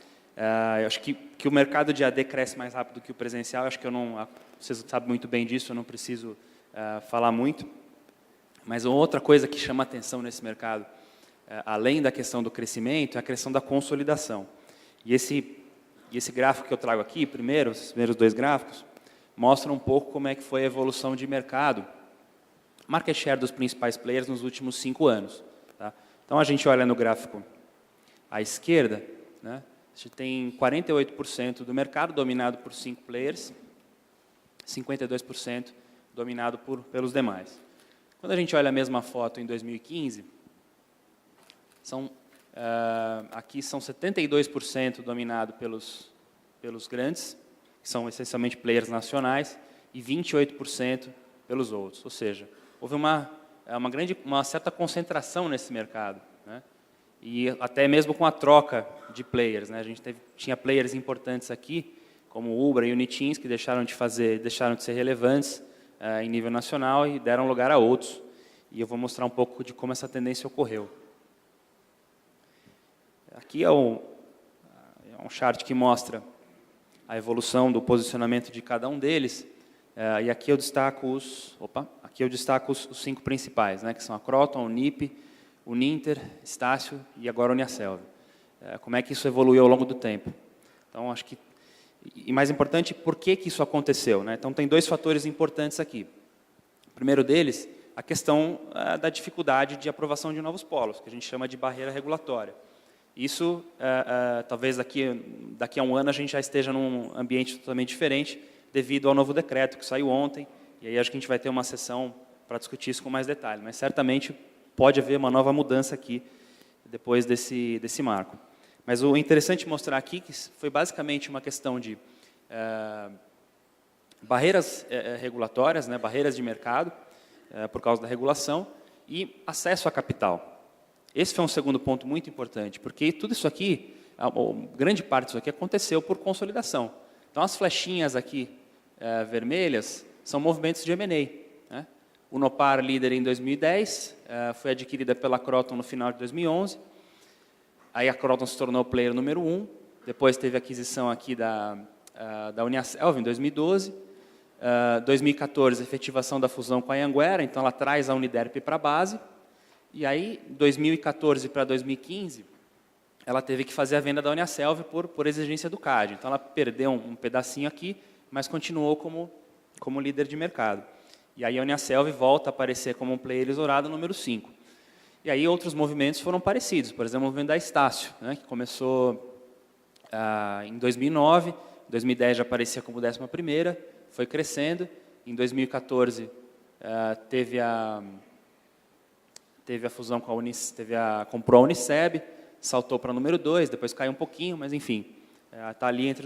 [SPEAKER 3] Eu acho que o mercado de AD cresce mais rápido que o presencial, acho que vocês sabem muito bem disso, eu não preciso falar muito. Mas uma outra coisa que chama atenção nesse mercado, além da questão do crescimento, é a questão da consolidação. E esse gráfico que eu trago aqui, os primeiros dois gráficos, mostram um pouco como é que foi a evolução de mercado, market share dos principais players nos últimos 5 anos. Tá? Então, a gente olha no gráfico à esquerda, né, a gente tem 48% do mercado dominado por 5 players, 52% dominado pelos demais. Quando a gente olha a mesma foto em 2015, aqui são 72% dominado pelos grandes, que são essencialmente players nacionais, e 28% pelos outros. Ou seja, houve uma certa concentração nesse mercado, né? E até mesmo com a troca de players, né? A gente tinha players importantes aqui, como o Uber e o Uniteams, que deixaram de ser relevantes em nível nacional e deram lugar a outros. E eu vou mostrar um pouco de como essa tendência ocorreu. Aqui é um chart que mostra a evolução do posicionamento de cada um deles. E aqui eu destaco os 5 principais, né, que são a Croton, o NIP, o Ninter, Estácio e agora o Uniaselv. Como é que isso evoluiu ao longo do tempo? Então, acho que... E mais importante, por que isso aconteceu, né? Então, tem 2 fatores importantes aqui. O primeiro deles, a questão da dificuldade de aprovação de novos polos, que a gente chama de barreira regulatória. Isso, talvez daqui a um ano a gente já esteja num ambiente totalmente diferente, devido ao novo decreto que saiu ontem, e aí acho que a gente vai ter uma sessão para discutir isso com mais detalhe, mas certamente pode haver uma nova mudança aqui depois desse marco. Mas o interessante mostrar aqui que foi basicamente uma questão de barreiras regulatórias, né, barreiras de mercado, por causa da regulação, e acesso a capital. Esse foi um segundo ponto muito importante, porque tudo isso aqui, grande parte disso aqui aconteceu por consolidação. Então, as flechinhas aqui vermelhas são movimentos de M&A. Né? O Nopar, líder em 2010, foi adquirida pela Croton no final de 2011. Aí a Croton se tornou o player número 1. Depois teve a aquisição aqui da Uniaselv em 2012. 2014, efetivação da fusão com a Anhanguera, então ela traz a Uniderp para a base. E aí, 2014 para 2015, ela teve que fazer a venda da Uniaselv por exigência do CAD. Então, ela perdeu um pedacinho aqui, mas continuou como líder de mercado. E aí, a Uniaselv volta a aparecer como um player isolado número 5. E aí, outros movimentos foram parecidos. Por exemplo, o movimento da Estácio, né, que começou em 2009, em 2010 já aparecia como 11ª, foi crescendo. Em 2014, teve a fusão com a comprou a Uniceb, saltou para número 2, depois caiu um pouquinho, mas enfim, está ali entre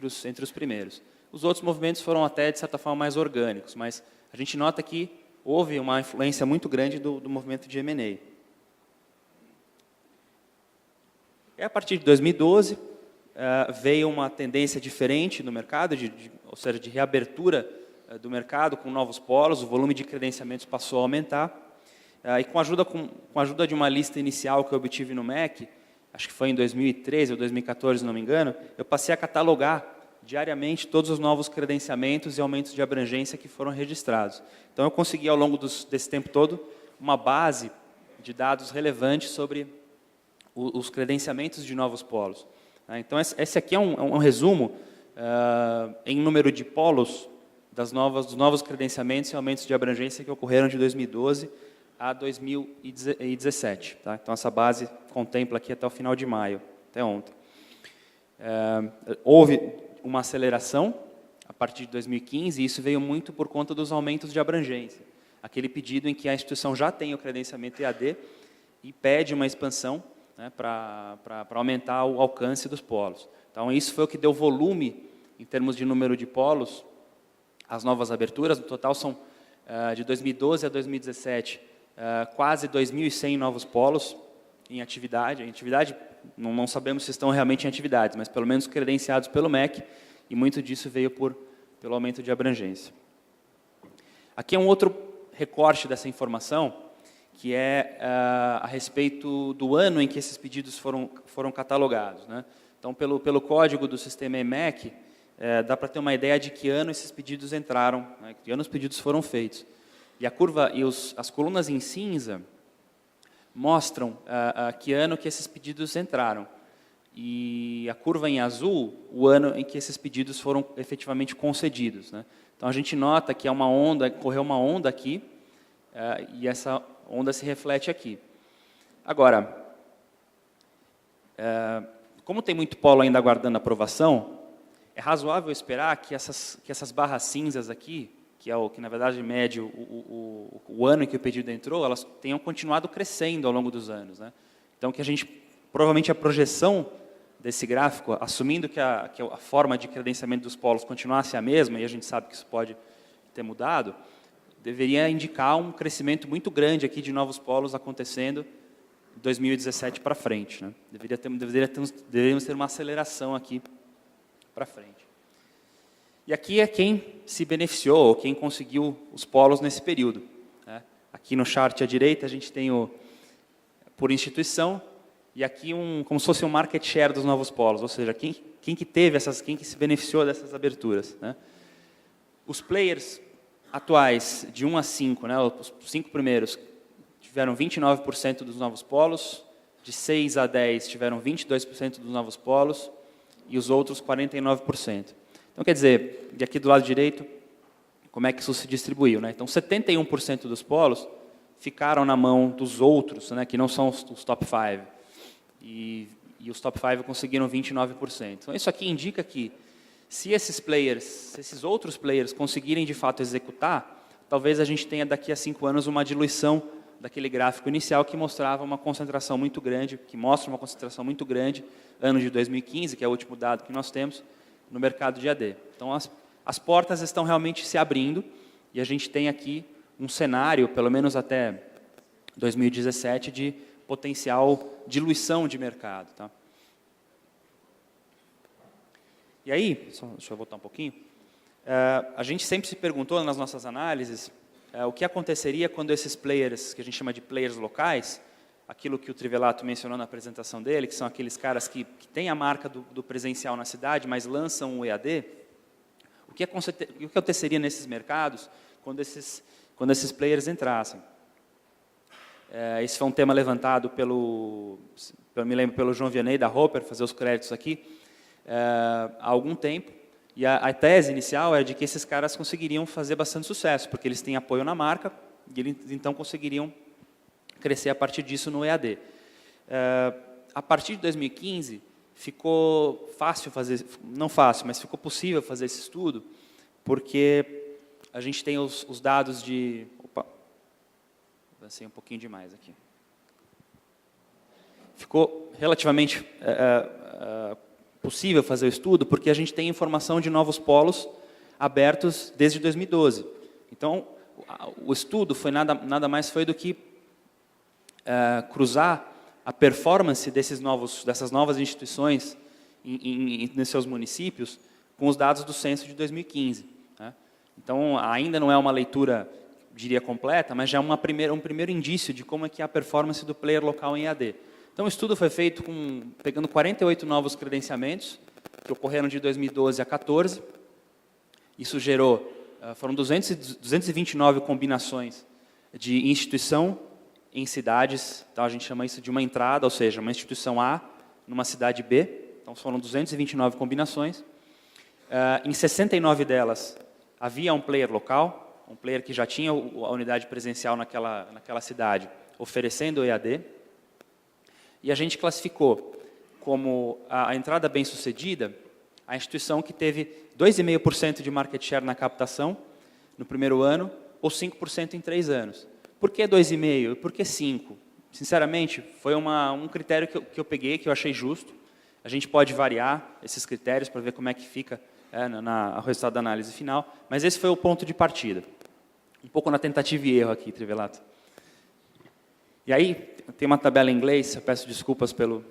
[SPEAKER 3] os primeiros. Os outros movimentos foram até, de certa forma, mais orgânicos, mas a gente nota que houve uma influência muito grande do movimento de M&A. E a partir de 2012, veio uma tendência diferente no mercado, ou seja, de reabertura do mercado com novos polos, o volume de credenciamentos passou a aumentar. E com a ajuda de uma lista inicial que eu obtive no MEC, acho que foi em 2013 ou 2014, se não me engano, eu passei a catalogar diariamente todos os novos credenciamentos e aumentos de abrangência que foram registrados. Então, eu consegui, ao longo desse tempo todo, uma base de dados relevantes sobre os credenciamentos de novos polos. Então, esse aqui é um resumo em número de polos dos novos credenciamentos e aumentos de abrangência que ocorreram de 2012 a 2017. Tá? Então, essa base contempla aqui até o final de maio, até ontem. Houve uma aceleração a partir de 2015, e isso veio muito por conta dos aumentos de abrangência. Aquele pedido em que a instituição já tem o credenciamento EAD e pede uma expansão, né, para aumentar o alcance dos polos. Então, isso foi o que deu volume, em termos de número de polos, às novas aberturas. No total, são, de 2012 a 2017, quase 2.100 novos polos em atividade. Em atividade, não sabemos se estão realmente em atividades, mas pelo menos credenciados pelo MEC, e muito disso veio pelo aumento de abrangência. Aqui é um outro recorte dessa informação, que é a respeito do ano em que esses pedidos foram catalogados. Né? Então, pelo código do sistema EMEC, dá para ter uma ideia de que ano esses pedidos entraram, né? Que ano os pedidos foram feitos. E a curva e as colunas em cinza mostram que ano que esses pedidos entraram. E a curva em azul, o ano em que esses pedidos foram efetivamente concedidos. Né? Então, a gente nota que correu uma onda aqui, e essa onda se reflete aqui. Agora, como tem muito polo ainda aguardando aprovação, é razoável esperar que essas barras cinzas aqui, que na verdade mede o ano em que o pedido entrou, elas tenham continuado crescendo ao longo dos anos. Né? Então, provavelmente a projeção desse gráfico, assumindo que a forma de credenciamento dos polos continuasse a mesma, e a gente sabe que isso pode ter mudado, deveria indicar um crescimento muito grande aqui de novos polos acontecendo de 2017 para frente. Né? Deveríamos ter uma aceleração aqui para frente. E aqui é quem se beneficiou, ou quem conseguiu os polos nesse período. Né? Aqui no chart à direita a gente tem por instituição, e aqui como se fosse um market share dos novos polos, ou seja, quem que se beneficiou dessas aberturas. Né? Os players atuais, de 1 a 5, né, os 5 primeiros, tiveram 29% dos novos polos, de 6 a 10 tiveram 22% dos novos polos, e os outros 49%. Então, quer dizer, de aqui do lado direito, como é que isso se distribuiu? Né? Então, 71% dos polos ficaram na mão dos outros, né, que não são os top 5, e os top 5 conseguiram 29%. Então, isso aqui indica que Se esses outros players conseguirem de fato executar, talvez a gente tenha daqui a 5 anos uma diluição daquele gráfico inicial que mostrava uma concentração muito grande, que mostra uma concentração muito grande, ano de 2015, que é o último dado que nós temos, no mercado de AD. Então, as portas estão realmente se abrindo e a gente tem aqui um cenário, pelo menos até 2017, de potencial diluição de mercado. Tá? E aí, deixa eu voltar um pouquinho, a gente sempre se perguntou nas nossas análises o que aconteceria quando esses players, que a gente chama de players locais, aquilo que o Trivelato mencionou na apresentação dele, que são aqueles caras que têm a marca do presencial na cidade, mas lançam o EAD, o que aconteceria nesses mercados quando esses players entrassem? Esse foi um tema levantado pelo João Vianney, da Roper, fazer os créditos aqui, há algum tempo, e a tese inicial era de que esses caras conseguiriam fazer bastante sucesso, porque eles têm apoio na marca, e eles então conseguiriam crescer a partir disso no EAD. A partir de 2015, ficou fácil fazer, não fácil, mas ficou possível fazer esse estudo, porque a gente tem os dados de... Opa, avancei um pouquinho demais aqui. Ficou relativamente possível fazer o estudo, porque a gente tem informação de novos polos abertos desde 2012. Então, o estudo foi nada mais foi do que cruzar a performance dessas novas instituições nos seus municípios com os dados do censo de 2015. Né? Então, ainda não é uma leitura, diria, completa, mas já é um primeiro indício de como é que é a performance do player local em EAD. Então, o estudo foi feito pegando 48 novos credenciamentos, que ocorreram de 2012 a 2014. Isso gerou, foram 229 combinações de instituição em cidades, então a gente chama isso de uma entrada, ou seja, uma instituição A numa cidade B. Então, foram 229 combinações. Em 69 delas, havia um player local, um player que já tinha a unidade presencial naquela cidade, oferecendo o EAD. E a gente classificou como a entrada bem-sucedida a instituição que teve 2,5% de market share na captação no primeiro ano, ou 5% em 3 anos. Por que 2,5% e por que 5%? Sinceramente, foi um critério que eu peguei, que eu achei justo. A gente pode variar esses critérios para ver como é que fica o resultado da análise final, mas esse foi o ponto de partida. Um pouco na tentativa e erro aqui, Trivelato. E aí, tem uma tabela em inglês, eu peço desculpas pelo...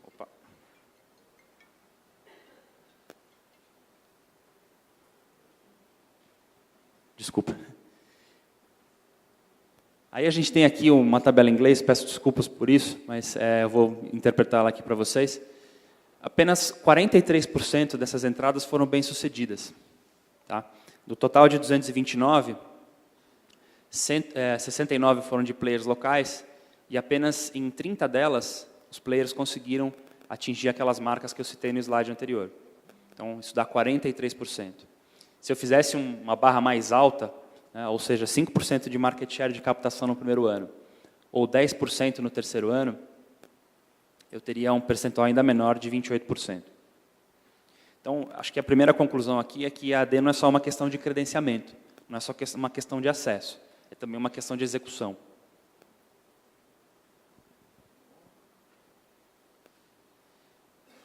[SPEAKER 3] Opa. Desculpa. Aí a gente tem aqui uma tabela em inglês, peço desculpas por isso, mas eu vou interpretá-la aqui para vocês. Apenas 43% dessas entradas foram bem-sucedidas. Tá? Do total de 229, 69 foram de players locais, e apenas em 30 delas, os players conseguiram atingir aquelas marcas que eu citei no slide anterior. Então, isso dá 43%. Se eu fizesse uma barra mais alta, né, ou seja, 5% de market share de captação no primeiro ano, ou 10% no terceiro ano, eu teria um percentual ainda menor de 28%. Então, acho que a primeira conclusão aqui é que a AD não é só uma questão de credenciamento, não é só uma questão de acesso, é também uma questão de execução.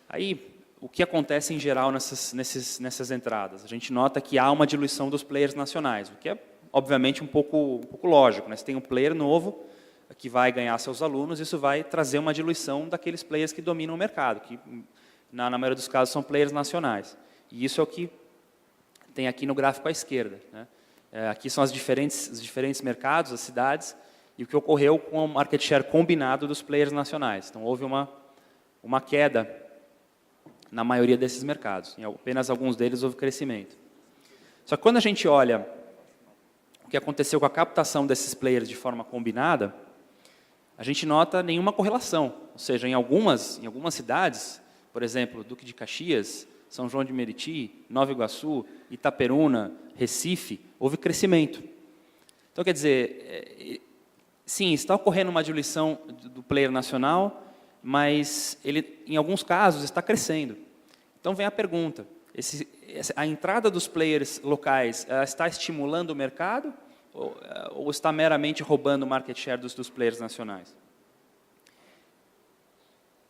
[SPEAKER 3] Aí, o que acontece em geral nessas entradas? A gente nota que há uma diluição dos players nacionais, o que é, obviamente, um pouco lógico. Né? Você tem um player novo que vai ganhar seus alunos, isso vai trazer uma diluição daqueles players que dominam o mercado, que, na maioria dos casos, são players nacionais. E isso é o que tem aqui no gráfico à esquerda. Né? Aqui são os diferentes mercados, as cidades, e o que ocorreu com o market share combinado dos players nacionais. Então, houve uma queda na maioria desses mercados. Em apenas alguns deles houve crescimento. Só que quando a gente olha o que aconteceu com a captação desses players de forma combinada, a gente nota nenhuma correlação. Ou seja, em algumas cidades, por exemplo, Duque de Caxias, São João de Meriti, Nova Iguaçu, Itaperuna, Recife, houve crescimento. Então, quer dizer, sim, está ocorrendo uma diluição do player nacional, mas ele, em alguns casos, está crescendo. Então, vem a pergunta, a entrada dos players locais está estimulando o mercado ou está meramente roubando o market share dos players nacionais?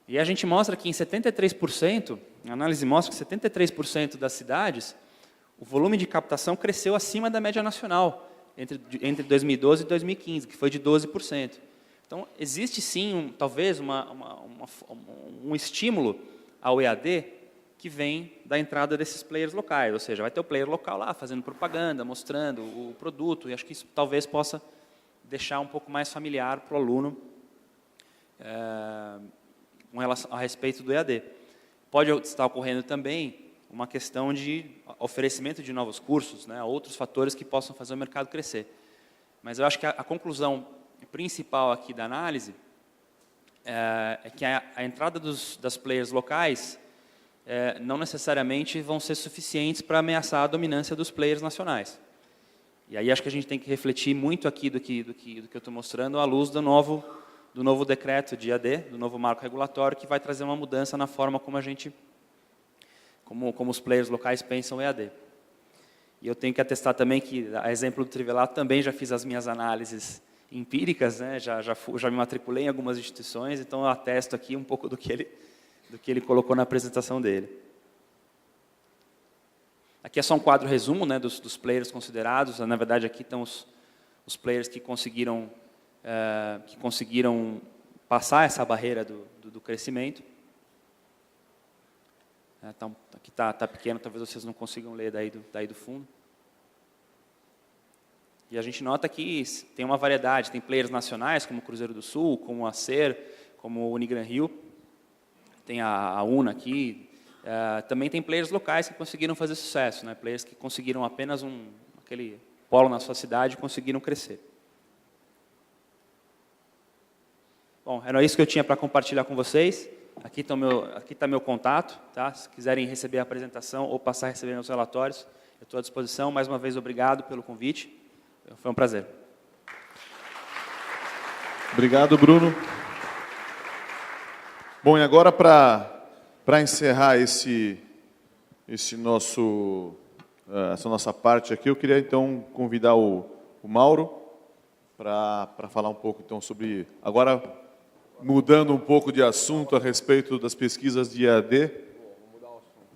[SPEAKER 3] E a gente mostra que em 73%, a análise mostra que 73% das cidades, o volume de captação cresceu acima da média nacional, entre 2012 e 2015, que foi de 12%. Então, existe sim, talvez, um estímulo ao EAD que vem da entrada desses players locais, ou seja, vai ter o player local lá fazendo propaganda, mostrando o produto, e acho que isso talvez possa deixar um pouco mais familiar para o aluno com relação a respeito do EAD. Pode estar ocorrendo também uma questão de oferecimento de novos cursos, né, outros fatores que possam fazer o mercado crescer. Mas eu acho que a conclusão principal aqui da análise é que a entrada das players locais não necessariamente vão ser suficientes para ameaçar a dominância dos players nacionais. E aí acho que a gente tem que refletir muito aqui do que eu estou mostrando à luz do novo decreto de EAD, do novo marco regulatório, que vai trazer uma mudança na forma como os players locais pensam o EAD. E eu tenho que atestar também que, a exemplo do Trivelato, também já fiz as minhas análises empíricas, né? já me matriculei em algumas instituições, então eu atesto aqui um pouco do que ele colocou na apresentação dele. Aqui é só um quadro resumo, né, dos players considerados. Na verdade, aqui estão os players que conseguiram passar essa barreira do crescimento. Então, aqui está pequeno, talvez vocês não consigam ler daí do fundo. E a gente nota que tem uma variedade, tem players nacionais, como o Cruzeiro do Sul, como a SER, como o Unigran Rio, tem a UNA aqui, também tem players locais que conseguiram fazer sucesso, né? Players que conseguiram apenas aquele polo na sua cidade e conseguiram crescer. Bom, era isso que eu tinha para compartilhar com vocês. Aqui está meu contato, tá? Se quiserem receber a apresentação ou passar a receber meus relatórios, eu estou à disposição. Mais uma vez, obrigado pelo convite. Foi um prazer.
[SPEAKER 1] Obrigado, Bruno. Bom, e agora para encerrar essa nossa parte aqui, eu queria então convidar o Mauro para falar um pouco então sobre, agora mudando um pouco de assunto a respeito das pesquisas de EAD.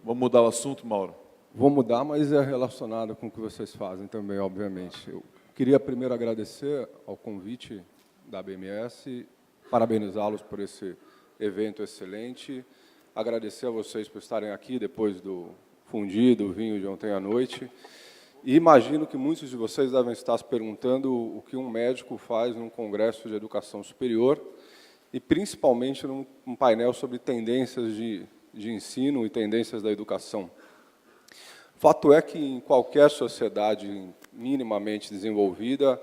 [SPEAKER 1] Vamos mudar o assunto, Mauro?
[SPEAKER 4] Vou mudar, mas é relacionado com o que vocês fazem também, obviamente. Eu queria primeiro agradecer ao convite da BMS, parabenizá-los por esse evento excelente, agradecer a vocês por estarem aqui depois do fundido, vinho de ontem à noite. E imagino que muitos de vocês devem estar se perguntando o que um médico faz num congresso de educação superior e principalmente num painel sobre tendências de ensino e tendências da educação. Fato é que em qualquer sociedade minimamente desenvolvida,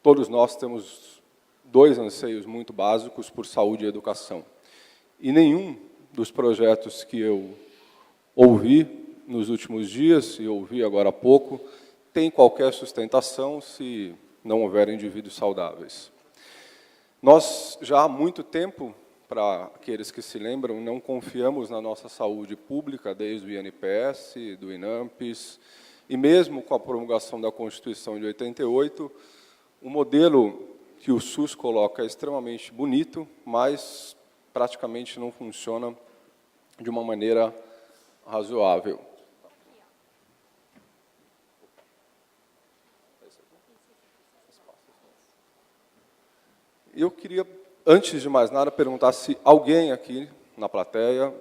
[SPEAKER 4] todos nós temos dois anseios muito básicos por saúde e educação. E nenhum dos projetos que eu ouvi nos últimos dias, e ouvi agora há pouco, tem qualquer sustentação se não houver indivíduos saudáveis. Nós, já há muito tempo, para aqueles que se lembram, não confiamos na nossa saúde pública, desde o INPS, do INAMPES, e mesmo com a promulgação da Constituição de 88, o modelo que o SUS coloca é extremamente bonito, mas praticamente não funciona de uma maneira razoável. Eu queria, antes de mais nada, perguntar se alguém aqui na plateia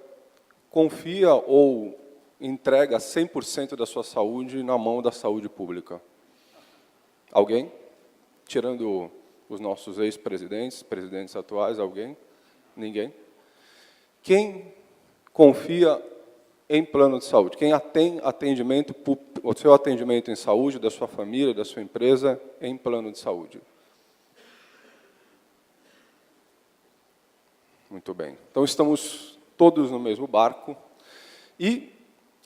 [SPEAKER 4] confia ou entrega 100% da sua saúde na mão da saúde pública. Alguém? Tirando os nossos ex-presidentes, presidentes atuais, alguém? Ninguém? Quem confia em plano de saúde? Quem tem atendimento, o seu atendimento em saúde, da sua família, da sua empresa, em plano de saúde? Muito bem. Então, estamos todos no mesmo barco. E,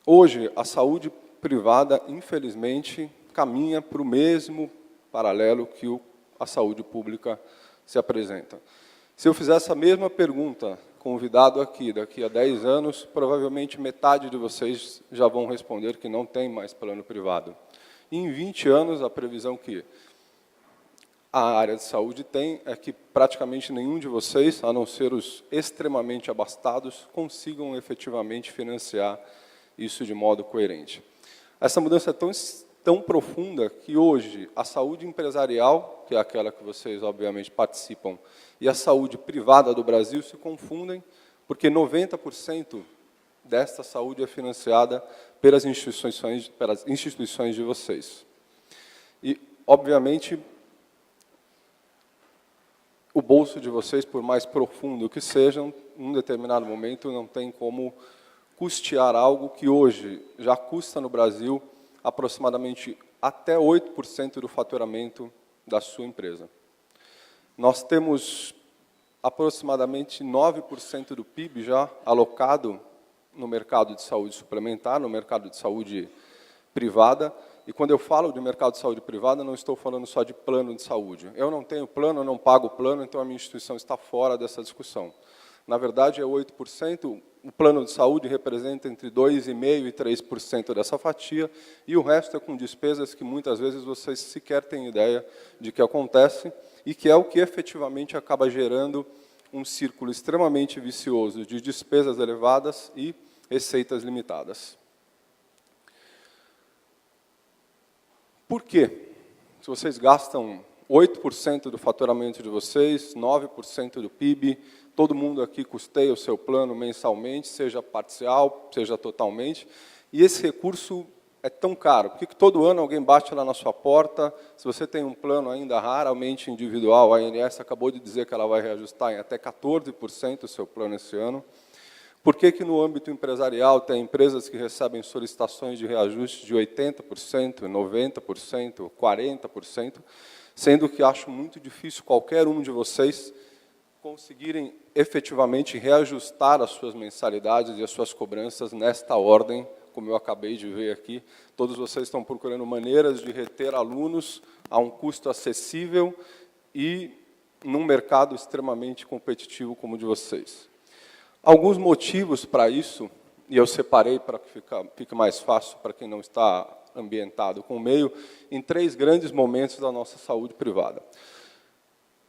[SPEAKER 4] hoje, a saúde privada, infelizmente, caminha para o mesmo paralelo que a saúde pública se apresenta. Se eu fizesse a mesma pergunta convidado aqui, daqui a 10 anos, provavelmente metade de vocês já vão responder que não tem mais plano privado. E em 20 anos, a previsão que a área de saúde tem é que praticamente nenhum de vocês, a não ser os extremamente abastados, consigam efetivamente financiar isso de modo coerente. Essa mudança é tão profunda que hoje a saúde empresarial, que é aquela que vocês obviamente participam, e a saúde privada do Brasil se confundem, porque 90% desta saúde é financiada pelas instituições de vocês. E, obviamente, o bolso de vocês, por mais profundo que seja, em um determinado momento não tem como custear algo que hoje já custa no Brasil aproximadamente até 8% do faturamento da sua empresa. Nós temos aproximadamente 9% do PIB já alocado no mercado de saúde suplementar, no mercado de saúde privada. E quando eu falo de mercado de saúde privada, não estou falando só de plano de saúde. Eu não tenho plano, eu não pago plano, então a minha instituição está fora dessa discussão. Na verdade, é 8%. O plano de saúde representa entre 2,5% e 3% dessa fatia, e o resto é com despesas que muitas vezes vocês sequer têm ideia de que acontece, e que é o que efetivamente acaba gerando um círculo extremamente vicioso de despesas elevadas e receitas limitadas. Por quê? Se vocês gastam 8% do faturamento de vocês, 9% do PIB, todo mundo aqui custeia o seu plano mensalmente, seja parcial, seja totalmente, e esse recurso é tão caro. Por que todo ano alguém bate lá na sua porta? Se você tem um plano ainda raramente individual, a ANS acabou de dizer que ela vai reajustar em até 14% o seu plano esse ano. Por que no âmbito empresarial tem empresas que recebem solicitações de reajuste de 80%, 90%, 40%, sendo que acho muito difícil qualquer um de vocês conseguirem efetivamente reajustar as suas mensalidades e as suas cobranças nesta ordem, como eu acabei de ver aqui. Todos vocês estão procurando maneiras de reter alunos a um custo acessível e num mercado extremamente competitivo como o de vocês. Alguns motivos para isso, e eu separei para que fique mais fácil para quem não está ambientado com o meio, em 3 grandes momentos da nossa saúde privada.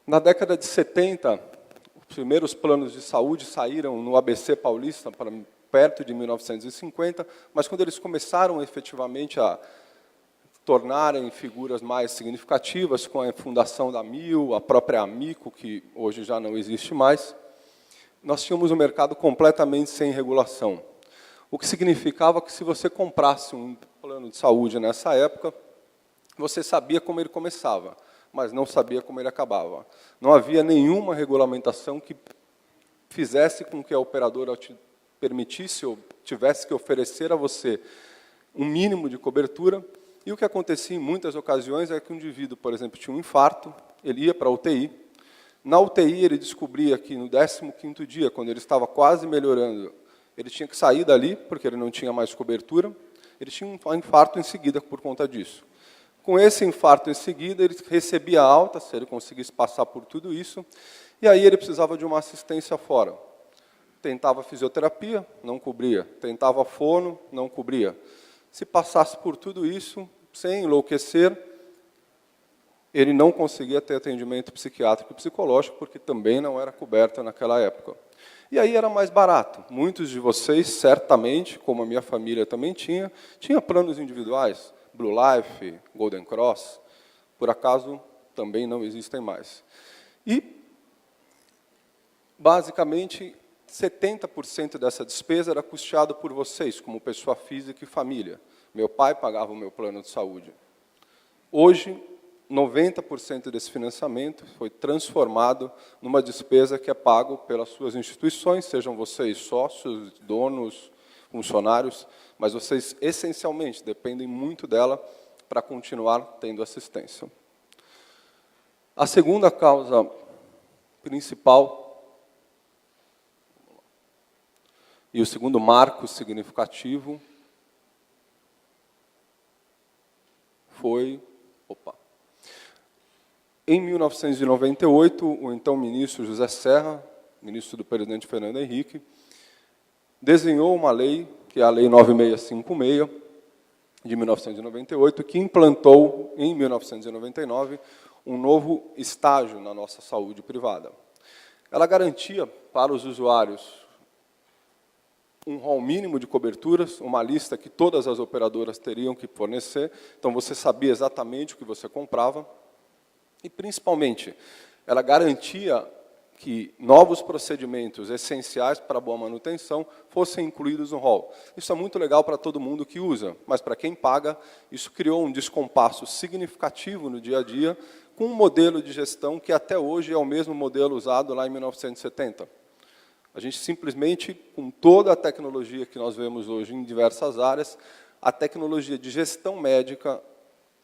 [SPEAKER 4] Na década de 70, os primeiros planos de saúde saíram no ABC Paulista, para perto de 1950, mas quando eles começaram efetivamente a tornarem figuras mais significativas, com a fundação da Mil, a própria Amico, que hoje já não existe mais, nós tínhamos um mercado completamente sem regulação. O que significava que, se você comprasse um plano de saúde nessa época, você sabia como ele começava, mas não sabia como ele acabava. Não havia nenhuma regulamentação que fizesse com que a operadora te permitisse ou tivesse que oferecer a você um mínimo de cobertura. E o que acontecia em muitas ocasiões é que um indivíduo, por exemplo, tinha um infarto, ele ia para a UTI. Na UTI, ele descobria que no 15º dia, quando ele estava quase melhorando, ele tinha que sair dali, porque ele não tinha mais cobertura. Ele tinha um infarto em seguida por conta disso. Com esse infarto em seguida, ele recebia alta, se ele conseguisse passar por tudo isso, e aí ele precisava de uma assistência fora. Tentava fisioterapia, não cobria. Tentava fono, não cobria. Se passasse por tudo isso, sem enlouquecer, ele não conseguia ter atendimento psiquiátrico e psicológico, porque também não era coberto naquela época. E aí era mais barato. Muitos de vocês, certamente, como a minha família também tinha planos individuais, Blue Life, Golden Cross, por acaso também não existem mais. E, basicamente, 70% dessa despesa era custeada por vocês, como pessoa física e família. Meu pai pagava o meu plano de saúde. Hoje, 90% desse financiamento foi transformado numa despesa que é pago pelas suas instituições, sejam vocês sócios, donos, funcionários, mas vocês, essencialmente, dependem muito dela para continuar tendo assistência. A segunda causa principal e o segundo marco significativo foi... Em 1998, o então ministro José Serra ministro do presidente Fernando Henrique, desenhou uma lei, que é a Lei 9656, de 1998, que implantou, em 1999, um novo estágio na nossa saúde privada. Ela garantia para os usuários um rol mínimo de coberturas, uma lista que todas as operadoras teriam que fornecer, então você sabia exatamente o que você comprava, e, principalmente, ela garantia que novos procedimentos essenciais para a boa manutenção fossem incluídos no rol. Isso é muito legal para todo mundo que usa, mas para quem paga, isso criou um descompasso significativo no dia a dia, com um modelo de gestão que até hoje é o mesmo modelo usado lá em 1970. A gente simplesmente, com toda a tecnologia que nós vemos hoje em diversas áreas, a tecnologia de gestão médica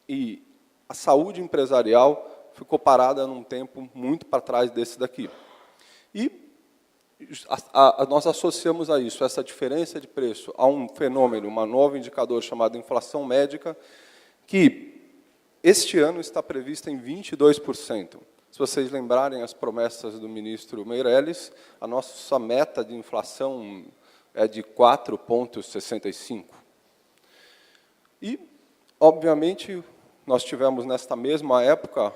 [SPEAKER 4] e a saúde empresarial ficou parada num tempo muito para trás desse daqui. E nós associamos a isso, essa diferença de preço, a um fenômeno, um novo indicador chamado inflação médica, que este ano está prevista em 22%. Se vocês lembrarem as promessas do ministro Meirelles, a nossa meta de inflação é de 4,65%. E, obviamente, nós tivemos, nesta mesma época,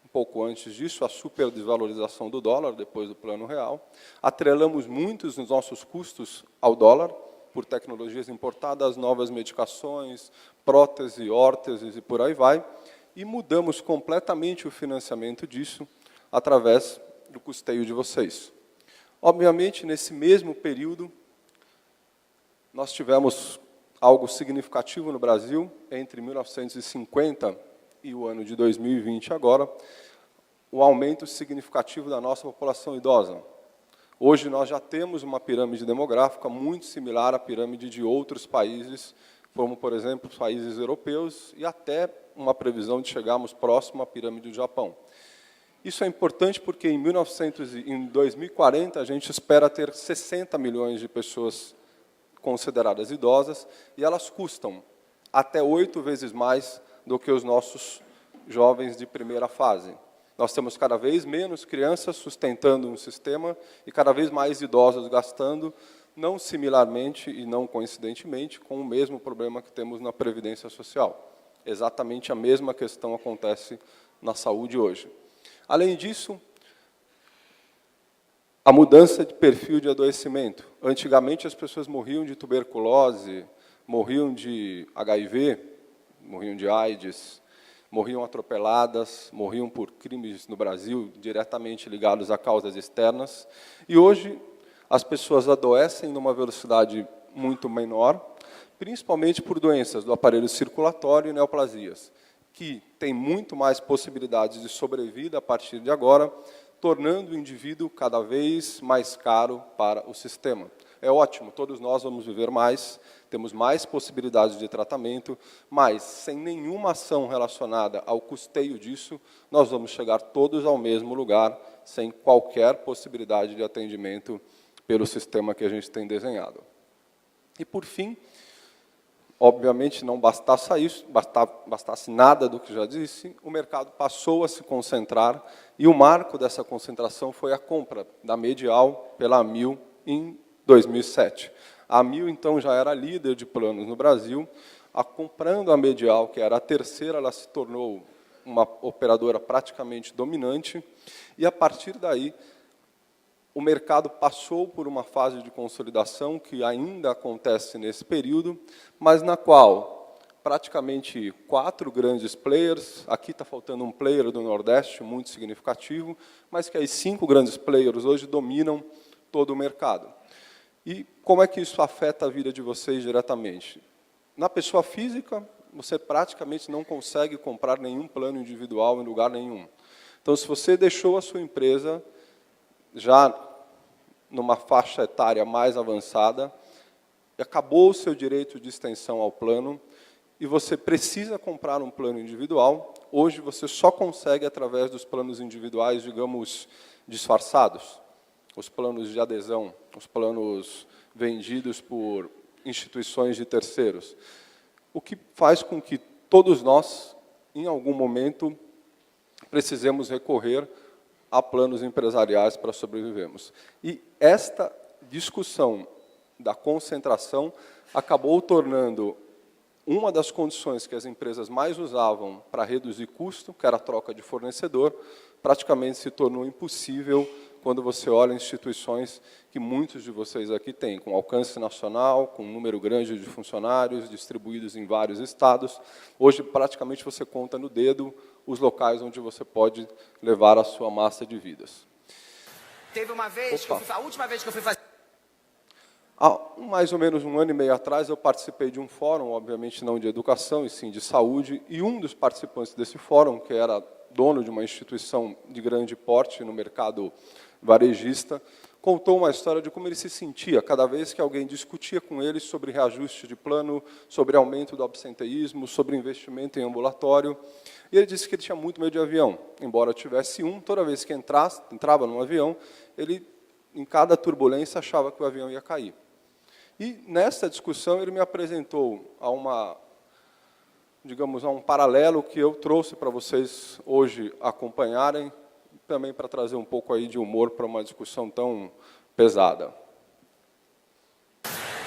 [SPEAKER 4] um pouco antes disso, a superdesvalorização do dólar, depois do Plano Real. Atrelamos muitos dos nossos custos ao dólar, por tecnologias importadas, novas medicações, prótese, órteses e por aí vai, e mudamos completamente o financiamento disso através do custeio de vocês. Obviamente, nesse mesmo período, nós tivemos algo significativo no Brasil, entre 1950 e o ano de 2020 agora, o aumento significativo da nossa população idosa. Hoje nós já temos uma pirâmide demográfica muito similar à pirâmide de outros países, como, por exemplo, os países europeus, e até uma previsão de chegarmos próximo à pirâmide do Japão. Isso é importante porque em 2040 a gente espera ter 60 milhões de pessoas consideradas idosas, e elas custam até 8 vezes mais do que os nossos jovens de primeira fase. Nós temos cada vez menos crianças sustentando um sistema e cada vez mais idosos gastando, não similarmente e não coincidentemente, com o mesmo problema que temos na Previdência Social. Exatamente a mesma questão acontece na saúde hoje. Além disso, a mudança de perfil de adoecimento. Antigamente, as pessoas morriam de tuberculose, morriam de HIV, morriam de AIDS, morriam atropeladas, morriam por crimes no Brasil diretamente ligados a causas externas. E hoje, as pessoas adoecem numa velocidade muito menor, principalmente por doenças do aparelho circulatório e neoplasias, que têm muito mais possibilidades de sobrevida a partir de agora, tornando o indivíduo cada vez mais caro para o sistema. É ótimo, todos nós vamos viver mais, temos mais possibilidades de tratamento, mas sem nenhuma ação relacionada ao custeio disso, nós vamos chegar todos ao mesmo lugar, sem qualquer possibilidade de atendimento pelo sistema que a gente tem desenhado. E, por fim, obviamente, não bastasse nada do que já disse, o mercado passou a se concentrar, e o marco dessa concentração foi a compra da Medial pela Amil em 2007. A Amil, então, já era líder de planos no Brasil. Comprando a Medial, que era a terceira, ela se tornou uma operadora praticamente dominante, e, a partir daí, o mercado passou por uma fase de consolidação que ainda acontece nesse período, mas na qual praticamente 4 grandes players, aqui está faltando um player do Nordeste muito significativo, mas que aí 5 grandes players hoje dominam todo o mercado. E como é que isso afeta a vida de vocês diretamente? Na pessoa física, você praticamente não consegue comprar nenhum plano individual em lugar nenhum. Então, se você deixou a sua empresa já numa faixa etária mais avançada, acabou o seu direito de extensão ao plano, e você precisa comprar um plano individual, hoje você só consegue através dos planos individuais, digamos, disfarçados, os planos de adesão, os planos vendidos por instituições de terceiros, o que faz com que todos nós, em algum momento, precisemos recorrer há planos empresariais para sobrevivermos. E esta discussão da concentração acabou tornando uma das condições que as empresas mais usavam para reduzir custo, que era a troca de fornecedor, praticamente se tornou impossível quando você olha instituições que muitos de vocês aqui têm, com alcance nacional, com um número grande de funcionários, distribuídos em vários estados. Hoje, praticamente, você conta no dedo os locais onde você pode levar a sua massa de vidas.
[SPEAKER 5] Teve uma vez, a última vez que eu fui fazer...
[SPEAKER 4] Há mais ou menos 1 ano e meio atrás, eu participei de um fórum, obviamente não de educação, e sim de saúde, e um dos participantes desse fórum, que era dono de uma instituição de grande porte no mercado varejista, contou uma história de como ele se sentia cada vez que alguém discutia com ele sobre reajuste de plano, sobre aumento do absenteísmo, sobre investimento em ambulatório. E ele disse que ele tinha muito medo de avião. Embora tivesse toda vez que entrava num avião, ele, em cada turbulência, achava que o avião ia cair. E, nessa discussão, ele me apresentou a um paralelo que eu trouxe para vocês hoje acompanharem, também para trazer um pouco aí de humor para uma discussão tão pesada.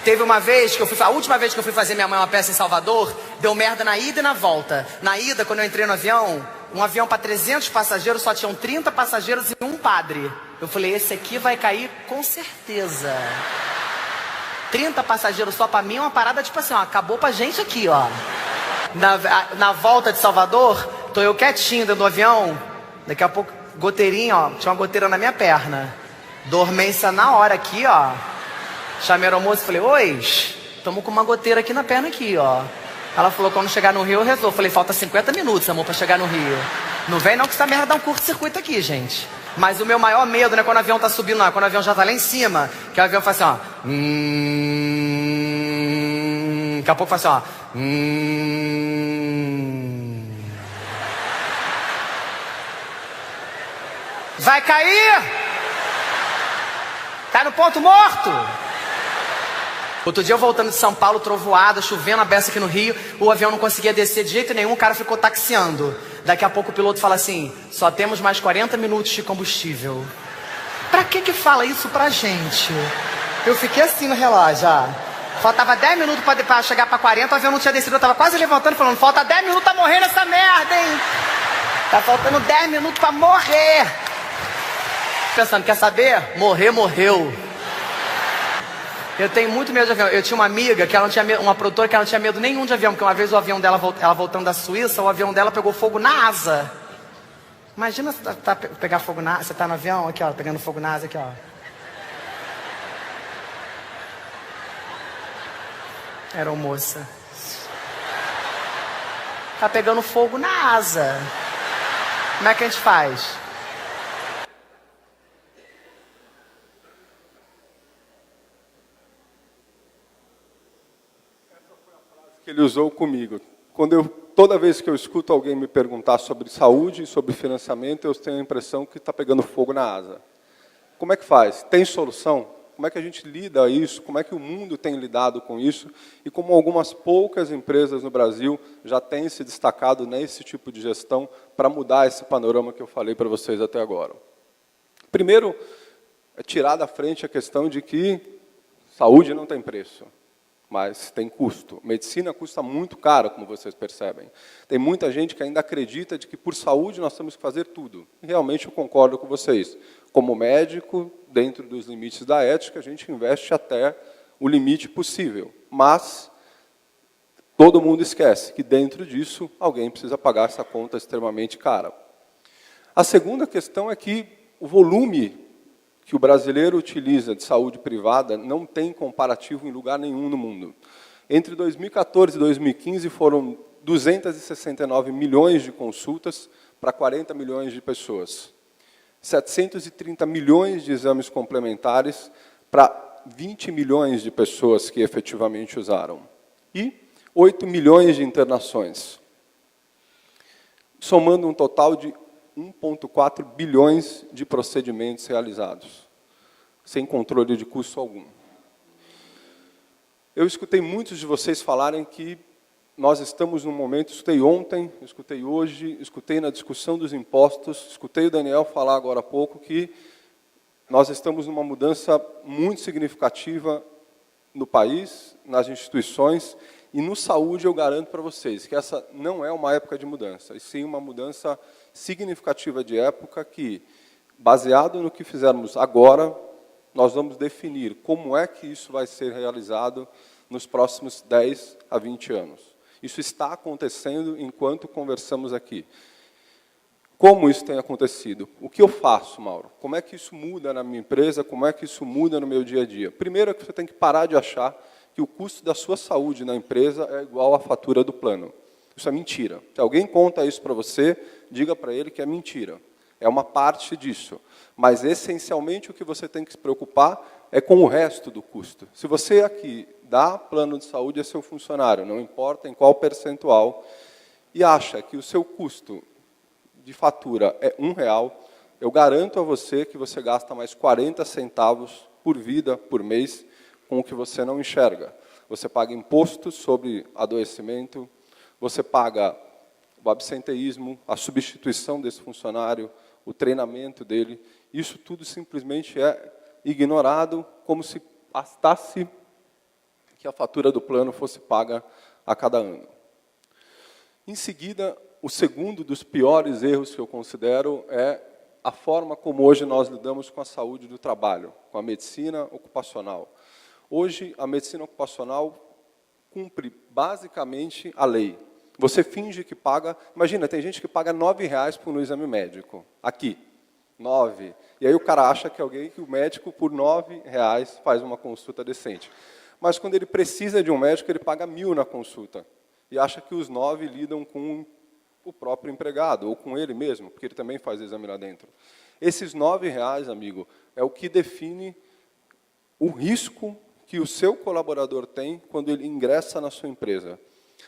[SPEAKER 5] Teve uma vez, a última vez que eu fui fazer minha mãe uma peça em Salvador, deu merda na ida e na volta. Na ida, quando eu entrei no avião, um avião para 300 passageiros, só tinham 30 passageiros e um padre. Eu falei, esse aqui vai cair com certeza. 30 passageiros só para mim é uma parada tipo assim, ó, acabou pra gente aqui, ó. Na volta de Salvador, tô eu quietinho dentro do avião, daqui a pouco, goteirinha, ó, tinha uma goteira na minha perna. Dormência na hora aqui, ó. Chamei a moça e falei, oi, estamos com uma goteira aqui na perna aqui, ó. Ela falou, quando chegar no Rio eu resolvo. Falei, falta 50 minutos, amor, para chegar no Rio. Não vem não que essa merda dá um curto-circuito aqui, gente. Mas o meu maior medo, né, quando o avião tá subindo lá, quando o avião já tá lá em cima, que o avião faz assim, ó. Daqui a pouco faz assim, ó. Vai cair! Tá no ponto morto! Outro dia eu voltando de São Paulo, trovoada, chovendo a beça aqui no Rio, o avião não conseguia descer de jeito nenhum, o cara ficou taxiando. Daqui a pouco o piloto fala assim, só temos mais 40 minutos de combustível. Pra que fala isso pra gente? Eu fiquei assim no relógio, ó. Faltava 10 minutos pra chegar pra 40, o avião não tinha descido, eu tava quase levantando, falando, falta 10 minutos pra morrer nessa merda, hein? Tá faltando 10 minutos pra morrer. Pensando, quer saber? Morrer, morreu. Eu tenho muito medo de avião. Eu tinha uma amiga, que ela não tinha medo, uma produtora que ela não tinha medo nenhum de avião, porque uma vez o avião dela, ela voltando da Suíça, o avião dela pegou fogo na asa. Imagina você pegar fogo na asa, você tá no avião, aqui ó, pegando fogo na asa, aqui ó. Era uma moça. Tá pegando fogo na asa. Como é que a gente faz?
[SPEAKER 4] Que ele usou comigo. Toda vez que eu escuto alguém me perguntar sobre saúde, sobre financiamento, eu tenho a impressão que está pegando fogo na asa. Como é que faz? Tem solução? Como é que a gente lida isso? Como é que o mundo tem lidado com isso? E como algumas poucas empresas no Brasil já têm se destacado nesse tipo de gestão para mudar esse panorama que eu falei para vocês até agora. Primeiro, é tirar da frente a questão de que saúde não tem preço, mas tem custo. Medicina custa muito caro, como vocês percebem. Tem muita gente que ainda acredita de que por saúde nós temos que fazer tudo. E realmente eu concordo com vocês. Como médico, dentro dos limites da ética, a gente investe até o limite possível. Mas todo mundo esquece que dentro disso alguém precisa pagar essa conta extremamente cara. A segunda questão é que o volume que o brasileiro utiliza de saúde privada não tem comparativo em lugar nenhum no mundo. Entre 2014 e 2015 foram 269 milhões de consultas para 40 milhões de pessoas. 730 milhões de exames complementares para 20 milhões de pessoas que efetivamente usaram. E 8 milhões de internações. Somando um total de 1,4 bilhões de procedimentos realizados, sem controle de custo algum. Eu escutei muitos de vocês falarem que nós estamos num momento, escutei ontem, escutei hoje, escutei na discussão dos impostos, escutei o Daniel falar agora há pouco que nós estamos numa mudança muito significativa no país, nas instituições, e no saúde eu garanto para vocês que essa não é uma época de mudança, e sim uma mudança significativa de época que, baseado no que fizermos agora, nós vamos definir como é que isso vai ser realizado nos próximos 10 a 20 anos. Isso está acontecendo enquanto conversamos aqui. Como isso tem acontecido? O que eu faço, Mauro? Como é que isso muda na minha empresa? Como é que isso muda no meu dia a dia? Primeiro é que você tem que parar de achar que o custo da sua saúde na empresa é igual à fatura do plano. Isso é mentira. Se alguém conta isso para você, diga para ele que é mentira. É uma parte disso. Mas, essencialmente, o que você tem que se preocupar é com o resto do custo. Se você aqui dá plano de saúde a seu funcionário, não importa em qual percentual, e acha que o seu custo de fatura é R$1, eu garanto a você que você gasta mais 40 centavos por vida, por mês, com o que você não enxerga. Você paga imposto sobre adoecimento, você paga o absenteísmo, a substituição desse funcionário, o treinamento dele. Isso tudo simplesmente é ignorado, como se bastasse que a fatura do plano fosse paga a cada ano. Em seguida, o segundo dos piores erros que eu considero é a forma como hoje nós lidamos com a saúde do trabalho, com a medicina ocupacional. Hoje, a medicina ocupacional cumpre basicamente a lei. Você finge que paga... Imagina, tem gente que paga R$9 por um exame médico. Aqui, 9. E aí o cara acha que o médico, por R$9, faz uma consulta decente. Mas quando ele precisa de um médico, ele paga 1.000 na consulta. E acha que os 9 lidam com o próprio empregado, ou com ele mesmo, porque ele também faz exame lá dentro. Esses R$9, amigo, é o que define o risco que o seu colaborador tem quando ele ingressa na sua empresa.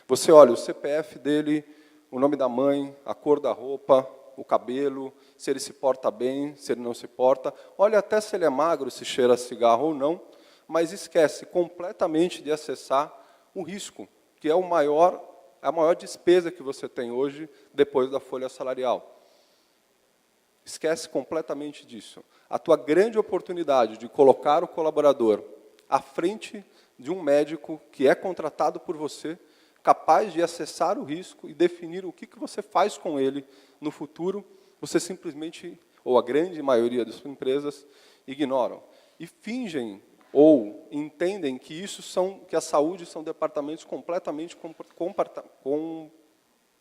[SPEAKER 4] Você olha o CPF dele, o nome da mãe, a cor da roupa, o cabelo, se ele se porta bem, se ele não se porta. Olha até se ele é magro, se cheira cigarro ou não, mas esquece completamente de acessar o risco, que é a maior despesa que você tem hoje depois da folha salarial. Esquece completamente disso. A tua grande oportunidade de colocar o colaborador à frente de um médico que é contratado por você, capaz de acessar o risco e definir o que você faz com ele no futuro, você simplesmente, ou a grande maioria das empresas, ignoram. E fingem ou entendem que que a saúde são departamentos completamente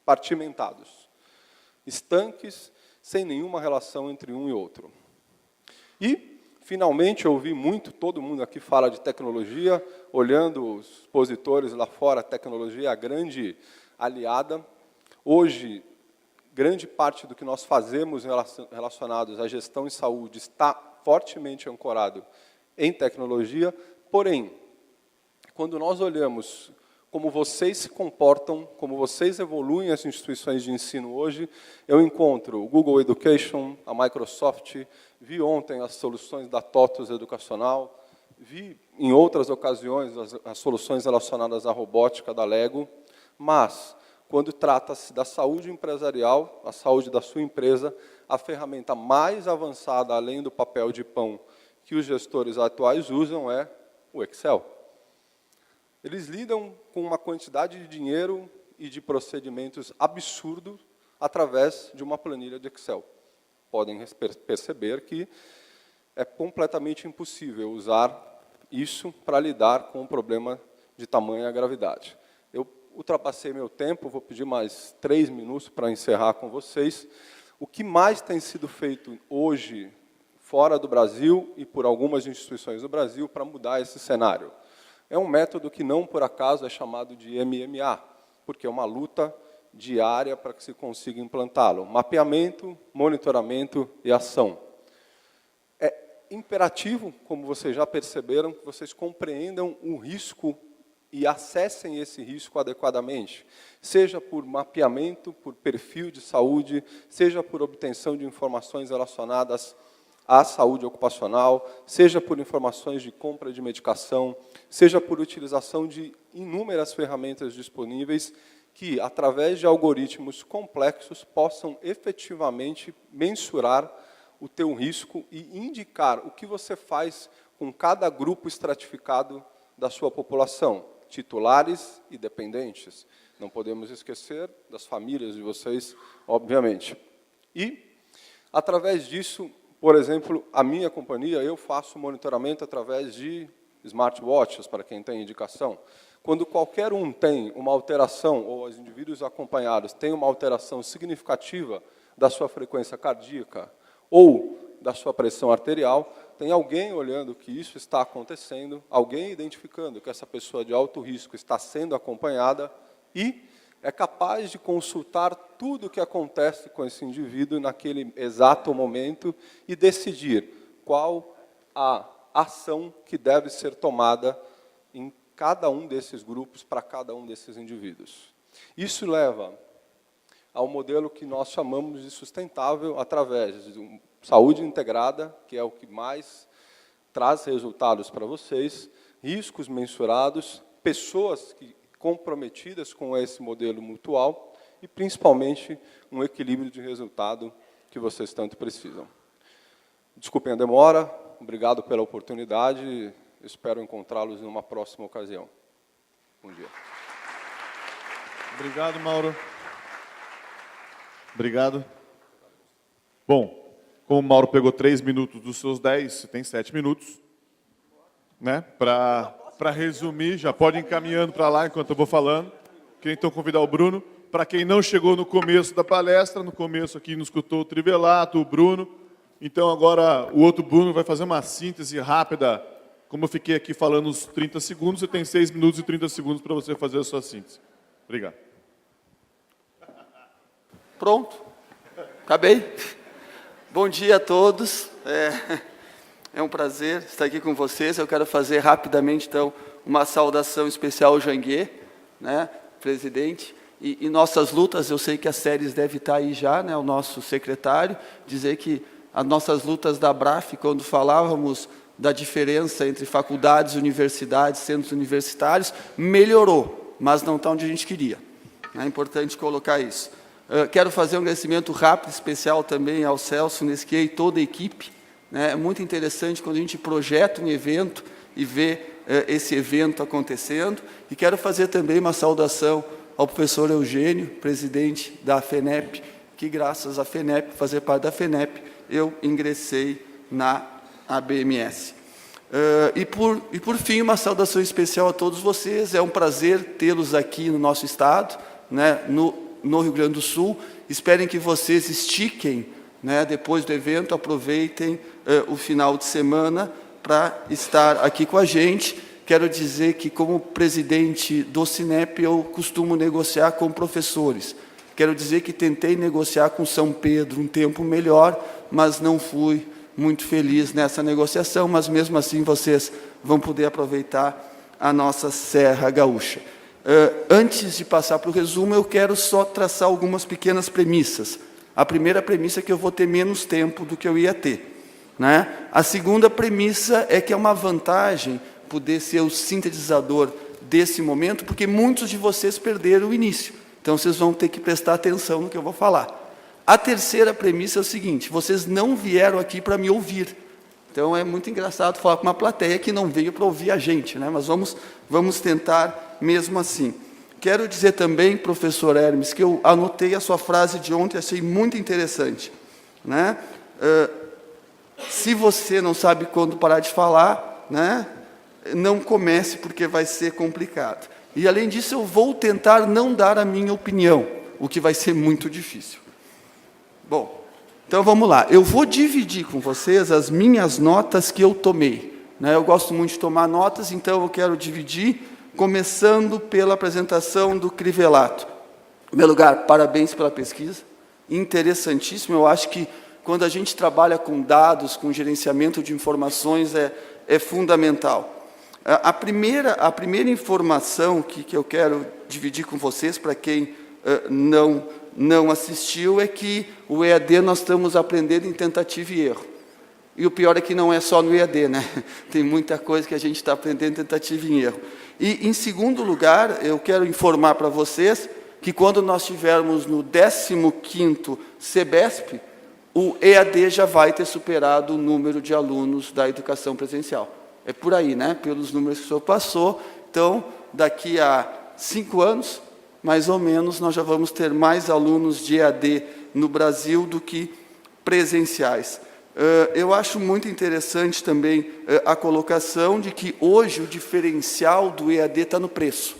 [SPEAKER 4] compartimentados, estanques, sem nenhuma relação entre um e outro. E, finalmente, eu ouvi muito, todo mundo aqui fala de tecnologia, olhando os expositores lá fora, a tecnologia é a grande aliada. Hoje, grande parte do que nós fazemos relacionados à gestão em saúde está fortemente ancorado em tecnologia, porém, quando nós olhamos como vocês se comportam, como vocês evoluem as instituições de ensino hoje, eu encontro o Google Education, a Microsoft, vi ontem as soluções da TOTUS Educacional, vi em outras ocasiões as soluções relacionadas à robótica da Lego, mas, quando trata-se da saúde empresarial, a saúde da sua empresa, a ferramenta mais avançada, além do papel de pão, que os gestores atuais usam é o Excel. Eles lidam com uma quantidade de dinheiro e de procedimentos absurdos através de uma planilha de Excel. Podem perceber que é completamente impossível usar isso para lidar com um problema de tamanha gravidade. Eu ultrapassei meu tempo, vou pedir mais 3 minutos para encerrar com vocês. O que mais tem sido feito hoje, fora do Brasil e por algumas instituições do Brasil, para mudar esse cenário? É um método que não, por acaso, é chamado de MMA, porque é uma luta diária para que se consiga implantá-lo. Mapeamento, monitoramento e ação. É imperativo, como vocês já perceberam, que vocês compreendam o risco e acessem esse risco adequadamente, seja por mapeamento, por perfil de saúde, seja por obtenção de informações relacionadas à saúde ocupacional, seja por informações de compra de medicação, seja por utilização de inúmeras ferramentas disponíveis que, através de algoritmos complexos, possam efetivamente mensurar o teu risco e indicar o que você faz com cada grupo estratificado da sua população, titulares e dependentes. Não podemos esquecer das famílias de vocês, obviamente. E, através disso, por exemplo, a minha companhia, eu faço monitoramento através de smartwatches, para quem tem indicação. Quando qualquer um tem uma alteração, ou os indivíduos acompanhados têm uma alteração significativa da sua frequência cardíaca ou da sua pressão arterial, tem alguém olhando que isso está acontecendo, alguém identificando que essa pessoa de alto risco está sendo acompanhada e é capaz de consultar tudo o que acontece com esse indivíduo naquele exato momento e decidir qual a ação que deve ser tomada em cada um desses grupos para cada um desses indivíduos. Isso leva ao modelo que nós chamamos de sustentável através de saúde integrada, que é o que mais traz resultados para vocês, riscos mensurados, pessoas comprometidas com esse modelo mutual e, principalmente, um equilíbrio de resultado que vocês tanto precisam. Desculpem a demora, obrigado pela oportunidade, espero encontrá-los numa próxima ocasião. Bom dia.
[SPEAKER 1] Obrigado, Mauro. Obrigado. Bom, como o Mauro pegou 3 minutos dos seus 10, você tem 7 minutos, né? Para resumir, já pode ir encaminhando para lá enquanto eu vou falando. Queria então convidar o Bruno. Para quem não chegou no começo da palestra, no começo aqui nos escutou o Trivelato, o Bruno. Então agora o outro Bruno vai fazer uma síntese rápida. Como eu fiquei aqui falando uns 30 segundos, você tem 6 minutos e 30 segundos para você fazer a sua síntese. Obrigado.
[SPEAKER 6] Pronto. Acabei. Bom dia a todos. É um prazer estar aqui com vocês. Eu quero fazer rapidamente, então, uma saudação especial ao Janguier, né, presidente. E nossas lutas, eu sei que a Séries deve estar aí já, né, o nosso secretário, dizer que as nossas lutas da BRAF, quando falávamos da diferença entre faculdades, universidades, centros universitários, melhorou, mas não está onde a gente queria. É importante colocar isso. Quero fazer um agradecimento rápido, especial também ao Celso Nesquier e toda a equipe. É muito interessante quando a gente projeta um evento e vê esse evento acontecendo. E quero fazer também uma saudação ao professor Eugênio, presidente da FENEP, que graças à FENEP, fazer parte da FENEP, eu ingressei na ABMS. E por fim, uma saudação especial a todos vocês. É um prazer tê-los aqui no nosso estado, né, no Rio Grande do Sul. Esperem que vocês estiquem, né, depois do evento, aproveitem o final de semana para estar aqui com a gente. Quero dizer que, como presidente do Cinep, eu costumo negociar com professores. Quero dizer que tentei negociar com São Pedro um tempo melhor, mas não fui muito feliz nessa negociação, mas mesmo assim vocês vão poder aproveitar a nossa Serra Gaúcha. Antes de passar para o resumo, eu quero só traçar algumas pequenas premissas. A primeira premissa é que eu vou ter menos tempo do que eu ia ter, né? A segunda premissa é que é uma vantagem poder ser o sintetizador desse momento, porque muitos de vocês perderam o início. Então, vocês vão ter que prestar atenção no que eu vou falar. A terceira premissa é o seguinte: vocês não vieram aqui para me ouvir. Então, é muito engraçado falar com uma plateia que não veio para ouvir a gente, né? Mas vamos tentar mesmo assim. Quero dizer também, professor Hermes, que eu anotei a sua frase de ontem, achei muito interessante, né? Se você não sabe quando parar de falar, né, não comece, porque vai ser complicado. E, além disso, eu vou tentar não dar a minha opinião, o que vai ser muito difícil. Bom, então vamos lá. Eu vou dividir com vocês as minhas notas que eu tomei, né? Eu gosto muito de tomar notas, então eu quero dividir, começando pela apresentação do Crivelato. Em primeiro lugar, parabéns pela pesquisa, interessantíssimo. Eu acho que quando a gente trabalha com dados, com gerenciamento de informações, é fundamental. A primeira informação que eu quero dividir com vocês, para quem não assistiu, é que o EAD nós estamos aprendendo em tentativa e erro. E o pior é que não é só no EAD, né? Tem muita coisa que a gente está aprendendo tentativa e erro. E, em segundo lugar, eu quero informar para vocês que quando nós estivermos no 15º CEBESP, o EAD já vai ter superado o número de alunos da educação presencial. É por aí, né? Pelos números que o senhor passou. Então, daqui a 5 anos, mais ou menos, nós já vamos ter mais alunos de EAD no Brasil do que presenciais. Eu acho muito interessante também a colocação de que hoje o diferencial do EAD está no preço.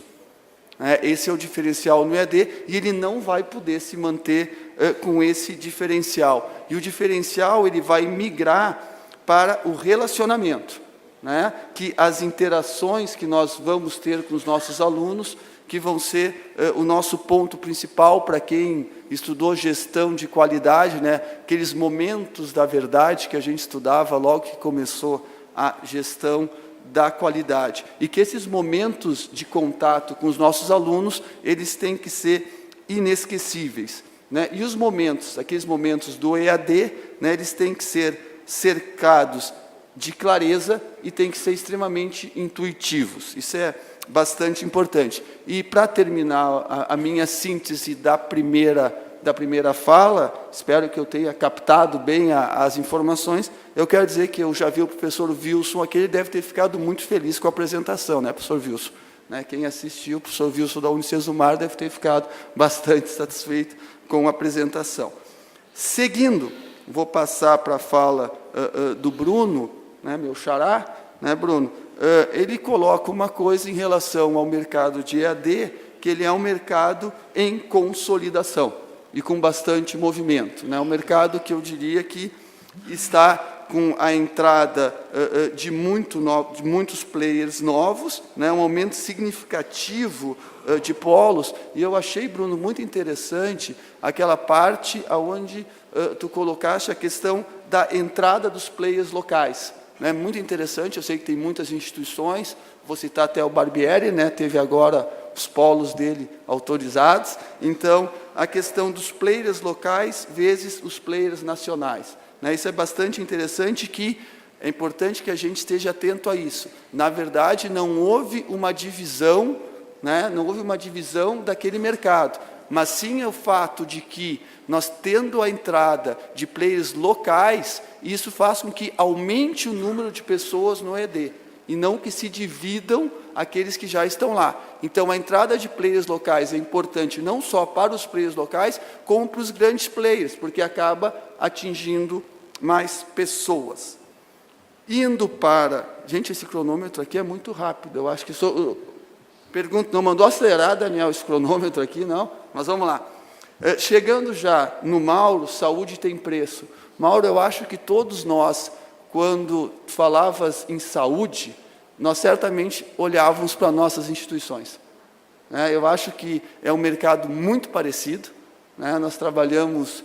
[SPEAKER 6] Esse é o diferencial no EAD e ele não vai poder se manter com esse diferencial. E o diferencial ele vai migrar para o relacionamento, né? Que as interações que nós vamos ter com os nossos alunos, que vão ser o nosso ponto principal para quem estudou gestão de qualidade, né? Aqueles momentos da verdade que a gente estudava logo que começou a gestão da qualidade. E que esses momentos de contato com os nossos alunos, eles têm que ser inesquecíveis, né? E os momentos, aqueles momentos do EAD, né, eles têm que ser cercados de clareza e têm que ser extremamente intuitivos. Isso é bastante importante. E, para terminar a minha síntese da primeira fala, espero que eu tenha captado bem as informações, eu quero dizer que eu já vi o professor Wilson aqui, ele deve ter ficado muito feliz com a apresentação, né, professor Wilson? Né, quem assistiu, o professor Wilson da Unicesumar deve ter ficado bastante satisfeito com a apresentação. Seguindo, vou passar para a fala do Bruno, né, meu xará, né, Bruno? Ele coloca uma coisa em relação ao mercado de EAD, que ele é um mercado em consolidação e com bastante movimento, né? Um mercado que eu diria que está com a entrada de muitos players novos, né? Um aumento significativo de polos, e eu achei, Bruno, muito interessante aquela parte onde tu colocaste a questão da entrada dos players locais. É muito interessante, eu sei que tem muitas instituições, vou citar até o Barbieri, né, teve agora os polos dele autorizados, então, a questão dos players locais vezes os players nacionais, né, isso é bastante interessante, que é importante que a gente esteja atento a isso. Na verdade, não houve uma divisão, né, não houve uma divisão daquele mercado, mas sim o fato de que nós tendo a entrada de players locais, isso faz com que aumente o número de pessoas no EAD, e não que se dividam aqueles que já estão lá. Então, a entrada de players locais é importante não só para os players locais, como para os grandes players, porque acaba atingindo mais pessoas. Indo para... Gente, esse cronômetro aqui é muito rápido, eu acho que... Pergunto, não mandou acelerar, Daniel, esse cronômetro aqui, não? Mas vamos lá. Chegando já no Mauro, saúde tem preço. Mauro, eu acho que todos nós, quando falavas em saúde, nós certamente olhávamos para nossas instituições. Eu acho que é um mercado muito parecido, né? Nós trabalhamos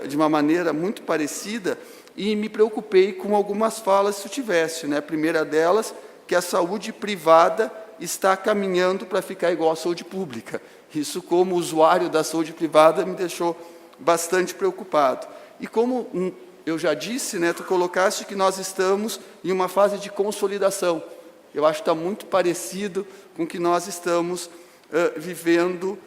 [SPEAKER 6] de uma maneira muito parecida, e me preocupei com algumas falas, se eu tivesse, né? A primeira delas, que a saúde privada está caminhando para ficar igual à saúde pública. Isso, como usuário da saúde privada, me deixou bastante preocupado. E como eu já disse, né, tu colocaste que nós estamos em uma fase de consolidação. Eu acho que está muito parecido com o que nós estamos vivendo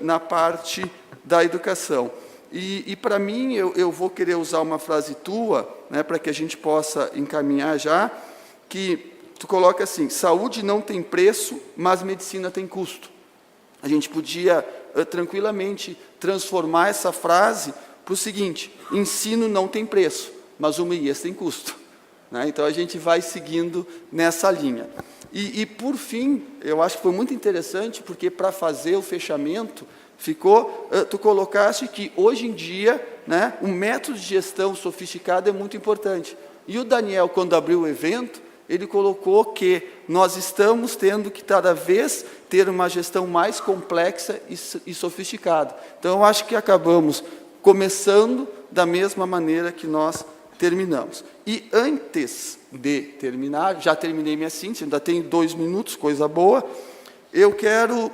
[SPEAKER 6] na parte da educação. E para mim, eu vou querer usar uma frase tua, né, para que a gente possa encaminhar já, que tu coloca assim: saúde não tem preço, mas medicina tem custo. A gente podia tranquilamente transformar essa frase para o seguinte: ensino não tem preço, mas o MEIAS tem custo. Né? Então, a gente vai seguindo nessa linha. E, por fim, eu acho que foi muito interessante, porque para fazer o fechamento, tu colocaste que, hoje em dia, né, um método de gestão sofisticado é muito importante. E o Daniel, quando abriu o evento, ele colocou que nós estamos tendo que, cada vez, ter uma gestão mais complexa e sofisticada. Então, eu acho que acabamos começando da mesma maneira que nós terminamos. E, antes de terminar, já terminei minha síntese, ainda tenho 2 minutos, coisa boa, eu quero...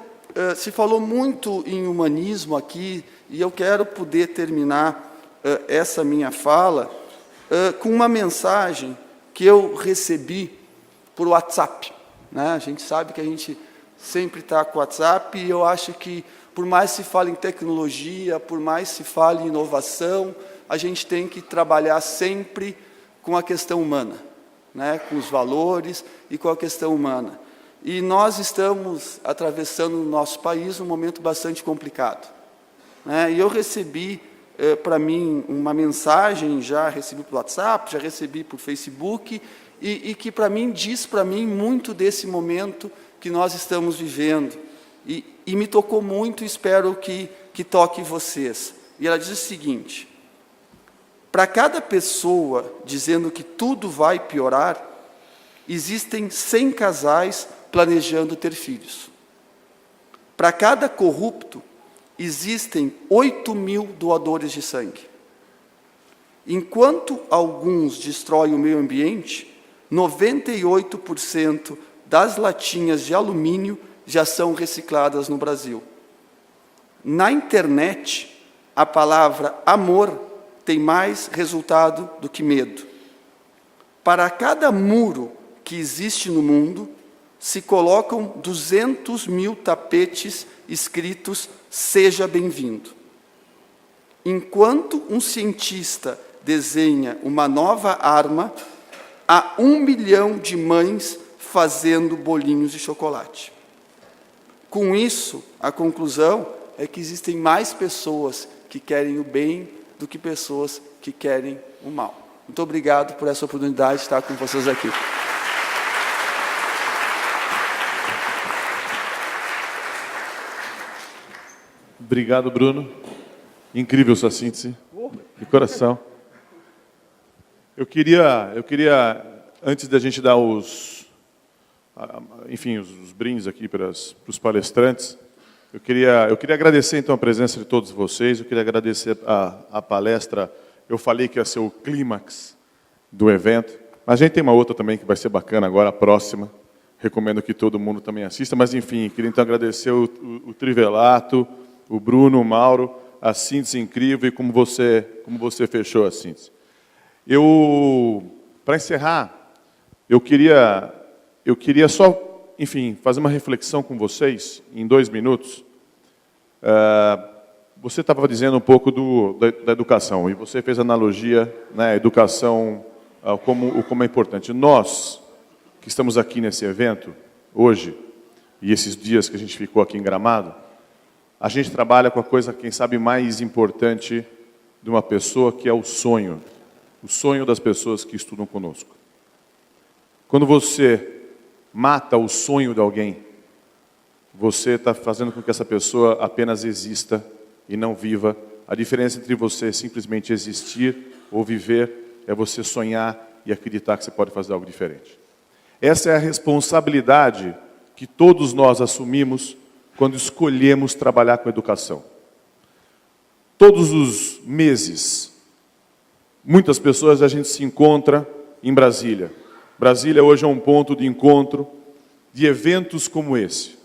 [SPEAKER 6] se falou muito em humanismo aqui, e eu quero poder terminar essa minha fala com uma mensagem que eu recebi por WhatsApp, né? A gente sabe que a gente sempre está com o WhatsApp, e eu acho que, por mais se fale em tecnologia, por mais se fale em inovação, a gente tem que trabalhar sempre com a questão humana, né? Com os valores e com a questão humana. E nós estamos atravessando no nosso país um momento bastante complicado, né? E eu recebi para mim uma mensagem, já recebi por WhatsApp, já recebi por Facebook, e que para mim diz para mim muito desse momento que nós estamos vivendo. E me tocou muito, e espero que toque vocês. E ela diz o seguinte: para cada pessoa dizendo que tudo vai piorar, existem 100 casais planejando ter filhos. Para cada corrupto, existem 8.000 doadores de sangue. Enquanto alguns destroem o meio ambiente, 98% das latinhas de alumínio já são recicladas no Brasil. Na internet, a palavra amor tem mais resultado do que medo. Para cada muro que existe no mundo, se colocam 200.000 tapetes escritos "Seja bem-vindo". Enquanto um cientista desenha uma nova arma, há 1 milhão de mães fazendo bolinhos de chocolate. Com isso, a conclusão é que existem mais pessoas que querem o bem do que pessoas que querem o mal. Muito obrigado por essa oportunidade de estar com vocês aqui.
[SPEAKER 1] Obrigado, Bruno. Incrível sua síntese. De coração. Eu queria, antes da gente dar os brindes aqui para os palestrantes, eu queria agradecer então a presença de todos vocês. Eu queria agradecer a palestra. Eu falei que ia ser o clímax do evento, mas a gente tem uma outra também que vai ser bacana agora, a próxima. Recomendo que todo mundo também assista, mas enfim, queria então agradecer o Trivelato, o Bruno, o Mauro, a síntese incrível e como você fechou a síntese. Para encerrar, eu queria só, enfim, fazer uma reflexão com vocês em 2 minutos. Você estava dizendo um pouco da educação, e você fez analogia, né, a educação, como é importante. Nós, que estamos aqui nesse evento, hoje, e esses dias que a gente ficou aqui em Gramado, a gente trabalha com a coisa, quem sabe, mais importante de uma pessoa, que é o sonho das pessoas que estudam conosco. Quando você mata o sonho de alguém, você está fazendo com que essa pessoa apenas exista e não viva. A diferença entre você simplesmente existir ou viver é você sonhar e acreditar que você pode fazer algo diferente. Essa é a responsabilidade que todos nós assumimos quando escolhemos trabalhar com educação. Todos os meses, muitas pessoas a gente se encontra em Brasília. Brasília hoje é um ponto de encontro de eventos como esse.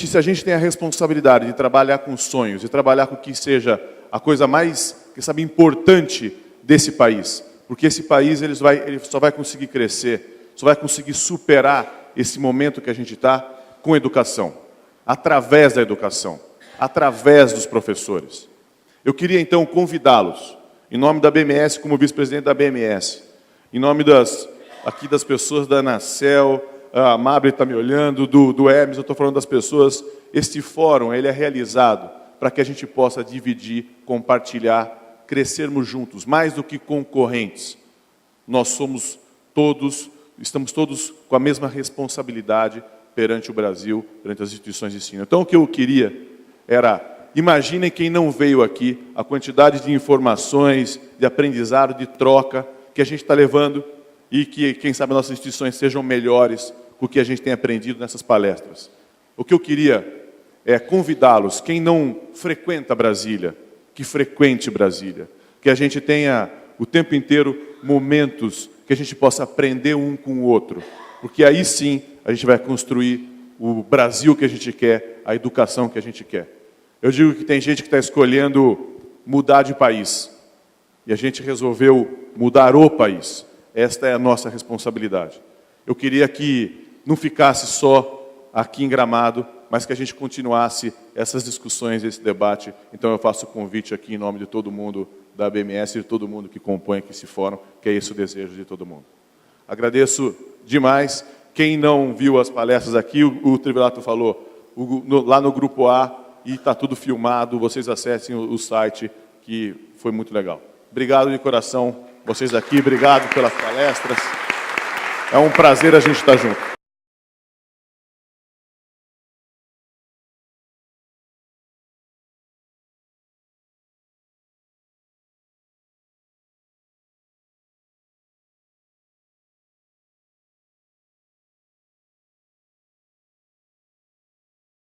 [SPEAKER 1] Se a gente tem a responsabilidade de trabalhar com sonhos, de trabalhar com o que seja a coisa mais, importante desse país, porque esse país ele só vai conseguir crescer, só vai conseguir superar esse momento que a gente está com educação, através da educação, através dos professores. Eu queria então convidá-los, em nome da BMS, como vice-presidente da BMS, em nome das pessoas da Anacel, a Mabri está me olhando, do Hermes, eu estou falando das pessoas. Este fórum ele é realizado para que a gente possa dividir, compartilhar, crescermos juntos, mais do que concorrentes. Nós estamos todos com a mesma responsabilidade perante o Brasil, perante as instituições de ensino. Então, o que eu queria era, imaginem quem não veio aqui, a quantidade de informações, de aprendizado, de troca que a gente está levando e que, quem sabe, nossas instituições sejam melhores com o que a gente tem aprendido nessas palestras. O que eu queria é convidá-los, quem não frequenta Brasília, que frequente Brasília, que a gente tenha o tempo inteiro momentos que a gente possa aprender um com o outro, porque aí sim a gente vai construir o Brasil que a gente quer, a educação que a gente quer. Eu digo que tem gente que está escolhendo mudar de país, e a gente resolveu mudar o país. Esta é a nossa responsabilidade. Eu queria que não ficasse só aqui em Gramado, mas que a gente continuasse essas discussões, esse debate. Então eu faço o convite aqui em nome de todo mundo da ABMS e de todo mundo que compõe aqui esse fórum, que é esse o desejo de todo mundo. Agradeço demais. Quem não viu as palestras aqui, o Trivelato falou, lá no Grupo A, e está tudo filmado, vocês acessem o site, que foi muito legal. Obrigado de coração, vocês aqui, obrigado pelas palestras. É um prazer a gente estar junto.